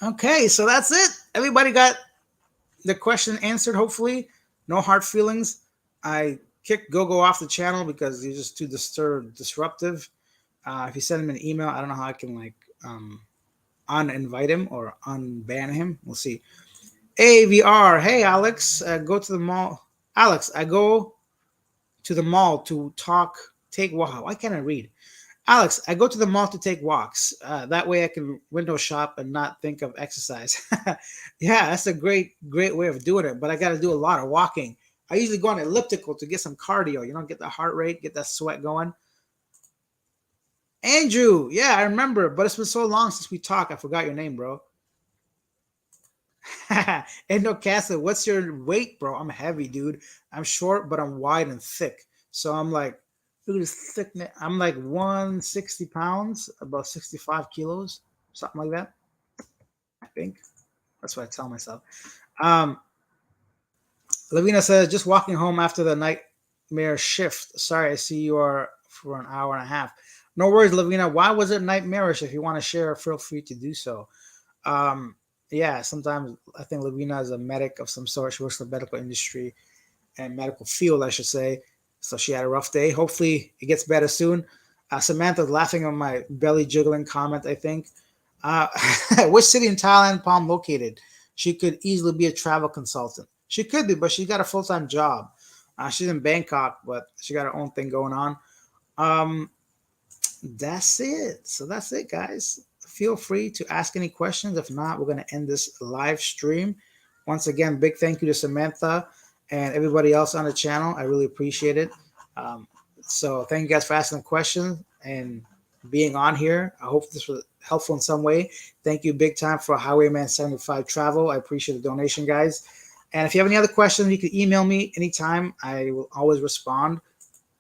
Okay, so that's it. Everybody got the question answered, hopefully. No hard feelings. I kicked Gogo off the channel because he's just too disruptive. If you send him an email, I don't know how I can uninvite him or unban him. We'll see. AVR, hey Alex, go to the mall. Alex, I go to the mall to take walk. Why can't I read? Alex, I go to the mall to take walks. That way I can window shop and not think of exercise. Yeah, that's a great way of doing it. But I got to do a lot of walking. I usually go on elliptical to get some cardio, get the heart rate, get that sweat going. Andrew, yeah, I remember, but it's been so long since we talked. I forgot your name, bro. Endo Castle, what's your weight, bro? I'm heavy, dude. I'm short, but I'm wide and thick. So I'm like, look at this thickness. I'm like 160 pounds, about 65 kilos, something like that. I think that's what I tell myself. Lavina says, just walking home after the nightmare shift. Sorry, I see you are for an hour and a half. No worries, Lavina. Why was it nightmarish? If you want to share, feel free to do so. Yeah, sometimes I think Lavina is a medic of some sort. She works in the medical industry and medical field, I should say. So she had a rough day. Hopefully it gets better soon. Samantha's laughing on my belly jiggling comment, I think. Which city in Thailand Palm located? She could easily be a travel consultant. She could be, but she got a full-time job. She's in Bangkok, but she got her own thing going on. Um, that's it. So that's it, guys. Feel free to ask any questions. If not, we're going to end this live stream. Once again, big thank you to Samantha and everybody else on the channel. I really appreciate it. Um, so thank you guys for asking questions and being on here. I hope this was helpful in some way. Thank you big time for Highwayman 75 Travel. I appreciate the donation, guys. And if you have any other questions, you can email me anytime. I will always respond.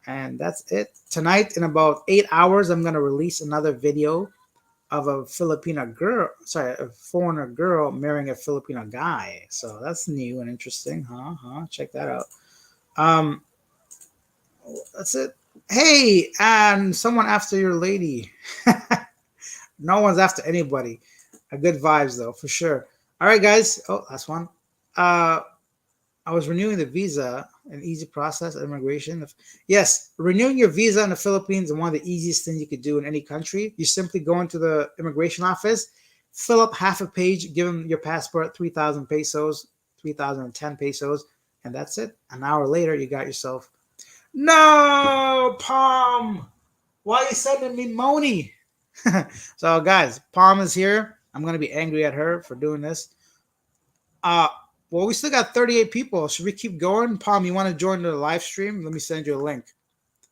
And that's it. Tonight, in about 8 hours, I'm going to release another video of a Filipino girl, sorry, a foreigner girl marrying a Filipino guy. So that's new and interesting, huh? Check that out. Um, that's it. Hey, and someone after your lady. No one's after anybody. A good vibes though, for sure. All right, guys. Oh, last one. Uh, I was renewing the visa, an easy process of immigration. Yes, renewing your visa in the Philippines is one of the easiest things you could do in any country. You simply go into the immigration office, fill up half a page, give them your passport, 3,000 pesos, 3,010 pesos, and that's it. An hour later, you got yourself. No, Palm! Why are you sending me money? So, guys, Palm is here. I'm going to be angry at her for doing this. Uh, well, we still got 38 people. Should we keep going? Palm, you want to join the live stream? Let me send you a link.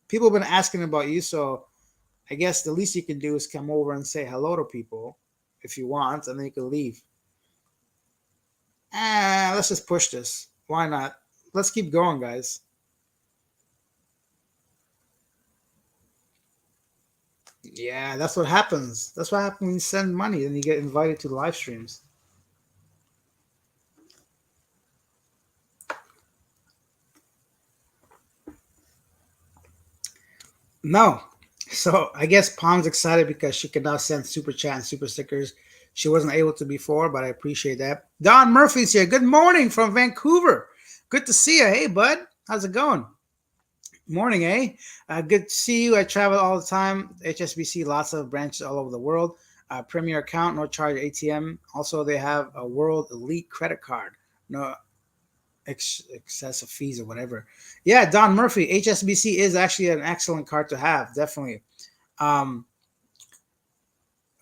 People have been asking about you, so I guess the least you can do is come over and say hello to people if you want, and then you can leave. Let's just push this. Why not? Let's keep going, guys. Yeah, that's what happens. That's what happens when you send money and you get invited to live streams. No. So I guess Palm's excited because she can now send super chat and super stickers. She wasn't able to before, but I appreciate that. Don Murphy's here. Good morning from Vancouver. Good to see you. Hey, bud. How's it going? Morning, eh? Good to see you. I travel all the time. HSBC, lots of branches all over the world. Premier account, no charge ATM. Also, they have a World Elite credit card. No excessive fees or whatever. Yeah, Don Murphy, HSBC is actually an excellent card to have, definitely. Um,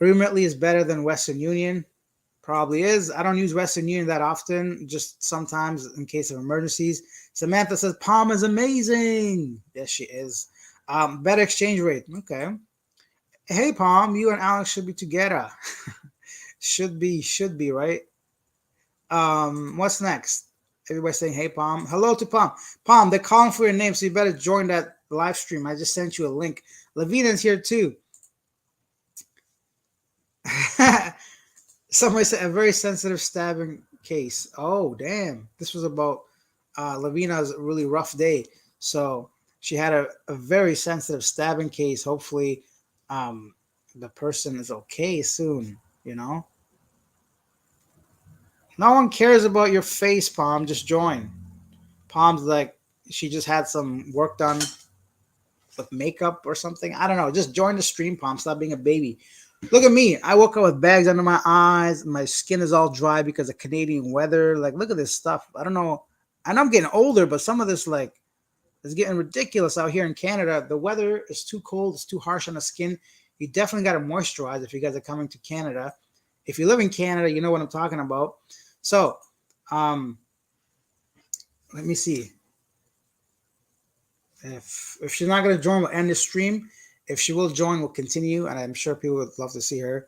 Remitly is better than Western Union. Probably is. I don't use Western Union that often, just sometimes in case of emergencies. Samantha says Palm is amazing. Yes, she is. Better exchange rate. Okay. Hey, Palm, you and Alex should be together. should be, right? What's next? Everybody saying, hey, Palm. Hello to Palm. Palm, they're calling for your name, so you better join that live stream. I just sent you a link. Lavina's here too. Somebody said a very sensitive stabbing case. Oh, damn. This was about Lavina's really rough day. So she had a very sensitive stabbing case. Hopefully, the person is okay soon, you know? No one cares about your face, Palm. Just join. Palm's like, she just had some work done with makeup or something. I don't know. Just join the stream, Palm. Stop being a baby. Look at me. I woke up with bags under my eyes. My skin is all dry because of Canadian weather. Like, look at this stuff. I don't know. I know I'm getting older, but some of this, like, is getting ridiculous out here in Canada. The weather is too cold. It's too harsh on the skin. You definitely got to moisturize if you guys are coming to Canada. If you live in Canada, you know what I'm talking about. So, let me see. If she's not going to join, we'll end the stream. If she will join, we'll continue, and I'm sure people would love to see her.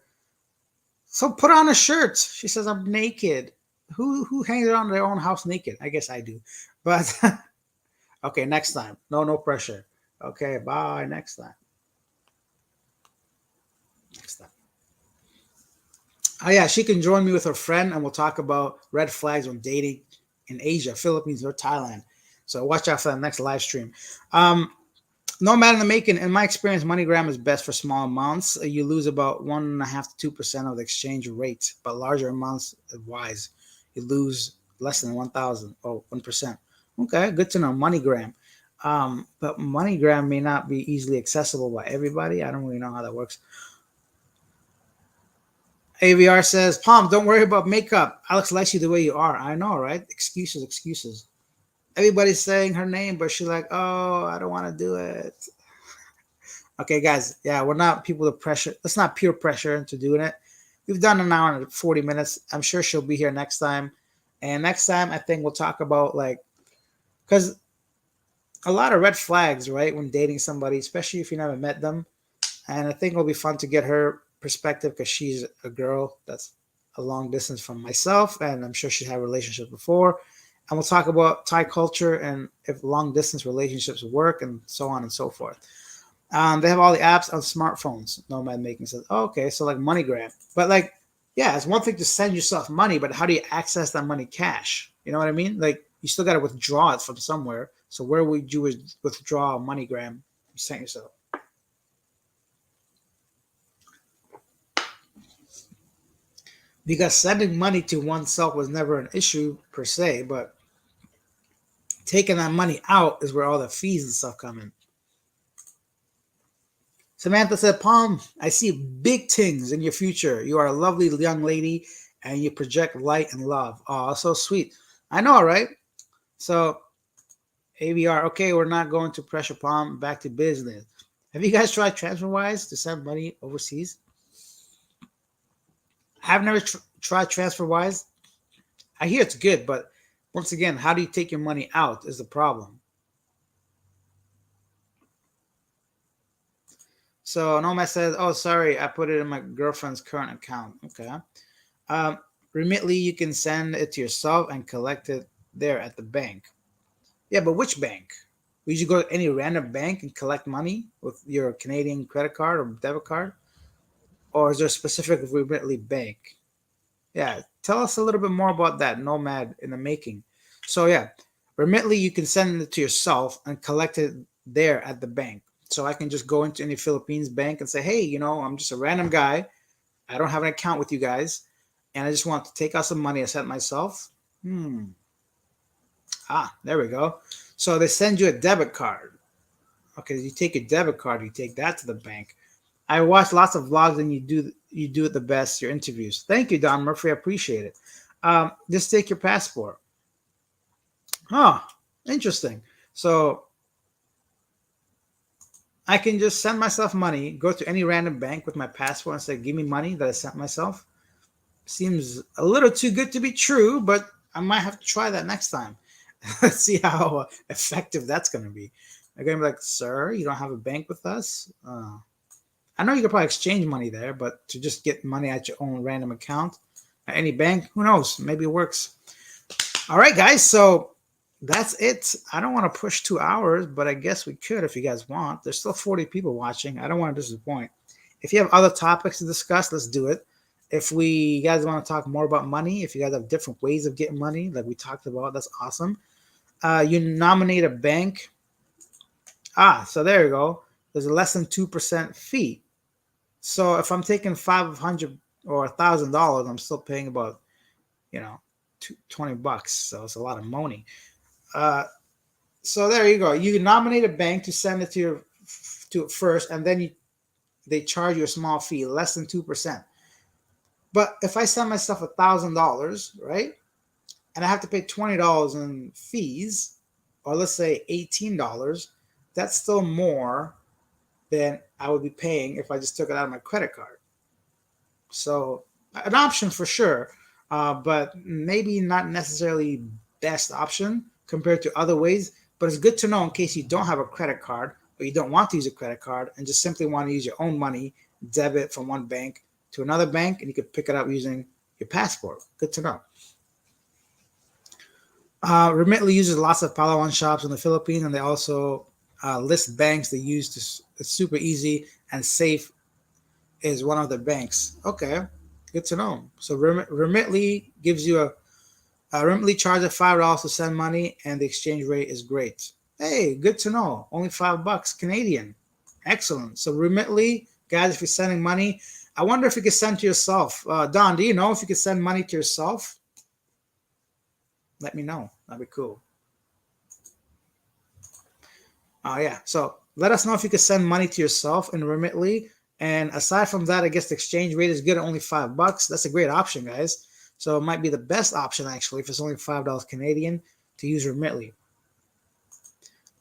So put on a shirt. She says I'm naked. Who hangs around their own house naked? I guess I do. But okay, next time. No pressure. Okay, bye. Next time. Next time. Oh yeah, she can join me with her friend, and we'll talk about red flags when dating in Asia, Philippines, or Thailand. So watch out for the next live stream. Nomad in the making. In my experience, MoneyGram is best for small amounts. You lose about 1.5 to 2% of the exchange rate, but larger amounts wise, you lose less than 1,000 or 1%. Okay, good to know. MoneyGram. But MoneyGram may not be easily accessible by everybody. I don't really know how that works. AVR says, Palm, don't worry about makeup. Alex likes you the way you are. I know, right? Excuses. Everybody's saying her name, but she's like, oh, I don't want to do it. Okay, guys. Yeah, we're not people to pressure. Let's not peer pressure into doing it. We've done an hour and 40 minutes. I'm sure she'll be here next time. And next time, I think we'll talk about like, because a lot of red flags, right, when dating somebody, especially if you never met them. And I think it'll be fun to get her perspective because she's a girl that's a long distance from myself, and I'm sure she's had relationships before. And we'll talk about Thai culture and if long distance relationships work and so on and so forth. They have all the apps on smartphones. Nomad Making says, oh, okay, so like MoneyGram. But like, yeah, it's one thing to send yourself money, but how do you access that money cash? You know what I mean? Like, you still got to withdraw it from somewhere. So where would you withdraw MoneyGram you sent yourself? Because sending money to oneself was never an issue per se, but taking that money out is where all the fees and stuff come in. Samantha said, Palm, I see big things in your future. You are a lovely young lady and you project light and love. Oh, so sweet. I know, right? So, AVR, okay, we're not going to pressure Palm. Back to business. Have you guys tried TransferWise to send money overseas? I've never tried TransferWise. I hear it's good, but once again, how do you take your money out is the problem. So Nomad says, "Oh, sorry, I put it in my girlfriend's current account." Okay. Um, Remitly, you can send it to yourself and collect it there at the bank. Yeah, but which bank? Would you go to any random bank and collect money with your Canadian credit card or debit card, or is there a specific Remitly bank? Yeah, tell us a little bit more about that, Nomad in the making. So yeah, Remitly, you can send it to yourself and collect it there at the bank. So I can just go into any Philippines bank and say, hey, I'm just a random guy. I don't have an account with you guys, and I just want to take out some money. I sent myself. There we go. So they send you a debit card. Okay, you take your debit card, you take that to the bank. I watch lots of vlogs, and you do it the best. Your interviews. Thank you, Don Murphy. I appreciate it. Just take your passport. Huh. Interesting. So I can just send myself money, go to any random bank with my passport and say, give me money that I sent myself. Seems a little too good to be true, but I might have to try that next time. Let's see how effective that's going to be. They're going to be like, sir, you don't have a bank with us? I know you could probably exchange money there, but to just get money at your own random account at any bank, who knows? Maybe it works. All right, guys. So that's it. I don't want to push 2 hours, but I guess we could if you guys want. There's still 40 people watching. I don't want to disappoint. If you have other topics to discuss, let's do it. If you guys want to talk more about money, if you guys have different ways of getting money, like we talked about, that's awesome. You nominate a bank. So there you go. There's a less than 2% fee. So if I'm taking $500 or $1,000, I'm still paying about, 20 bucks. So it's a lot of money. So there you go. You nominate a bank to send it to it first, and then they charge you a small fee, less than 2%. But if I send myself $1,000, right, and I have to pay $20 in fees, or let's say $18, that's still more than I would be paying if I just took it out of my credit card. So an option for sure, but maybe not necessarily best option compared to other ways. But it's good to know in case you don't have a credit card or you don't want to use a credit card and just simply want to use your own money, debit from one bank to another bank, and you could pick it up using your passport. Good to know. Remitly uses lots of Palawan shops in the Philippines, and they also list banks they use. It's super easy and safe is one of the banks. Okay, good to know. So Remitly gives you Remitly charges $5 to send money, and the exchange rate is great. Hey, good to know. Only $5 Canadian. Excellent. So Remitly, guys, if you're sending money, I wonder if you could send to yourself. Don, do you know if you could send money to yourself? Let me know. That'd be cool. Yeah. So let us know if you could send money to yourself in Remitly. And aside from that, I guess the exchange rate is good at only $5. That's a great option, guys. So it might be the best option actually if it's only $5 Canadian to use Remitly.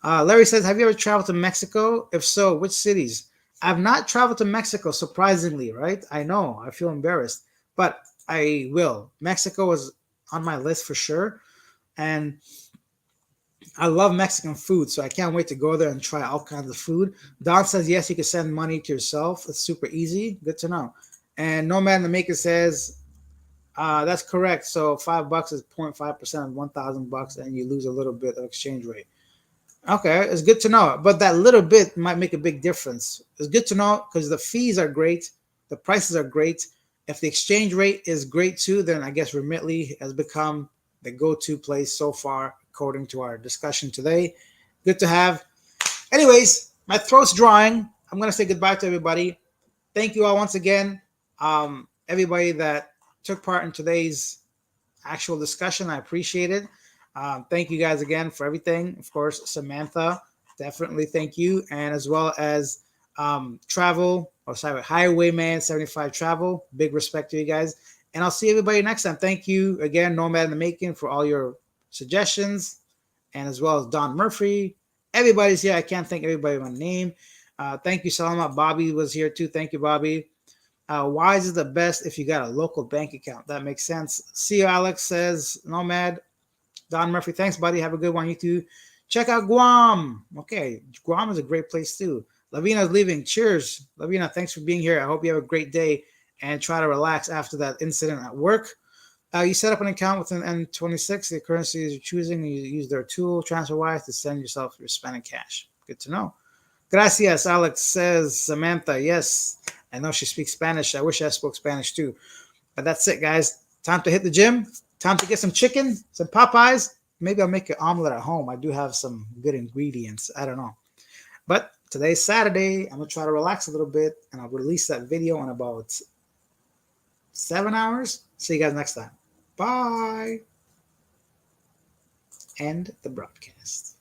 Larry says, have you ever traveled to Mexico? If so, which cities? I've not traveled to Mexico, surprisingly, right? I know, I feel embarrassed, but I will. Mexico is on my list for sure. And I love Mexican food, so I can't wait to go there and try all kinds of food. Don says, yes, you can send money to yourself. It's super easy. Good to know. And Nomad in the Maker says, that's correct. So $5 is 0.5% of 1,000 bucks, and you lose a little bit of exchange rate. Okay, it's good to know. But that little bit might make a big difference. It's good to know because the fees are great, the prices are great. If the exchange rate is great too, then I guess Remitly has become the go-to place so far, according to our discussion today. Good to have. Anyways, my throat's drying. I'm gonna say goodbye to everybody. Thank you all once again. Everybody that took part in today's actual discussion, I appreciate it. Thank you guys again for everything. Of course, Samantha, definitely thank you, and as well as Travel, or sorry, Highwayman 75 Travel. Big respect to you guys, and I'll see everybody next time. Thank you again, Nomad in the Making, for all your suggestions, and as well as Don Murphy. Everybody's here. I can't thank everybody by name. Thank you, Salama. Bobby was here too. Thank you, Bobby. Wise is the best if you got a local bank account. That makes sense. See you, Alex says Nomad. Don Murphy, thanks, buddy. Have a good one. You too. Check out Guam. Okay, Guam is a great place too. Lavina's leaving. Cheers, Lavina. Thanks for being here. I hope you have a great day and try to relax after that incident at work. You set up an account with an N26. The currencies you're choosing, you use their tool, TransferWise, to send yourself your spending cash. Good to know. Gracias, Alex says Samantha. Yes, I know she speaks Spanish. I wish I spoke Spanish too. But that's it, guys. Time to hit the gym. Time to get some chicken, some Popeyes. Maybe I'll make an omelet at home. I do have some good ingredients. I don't know. But today's Saturday. I'm going to try to relax a little bit, and I'll release that video in about 7 hours. See you guys next time. Bye. End the broadcast.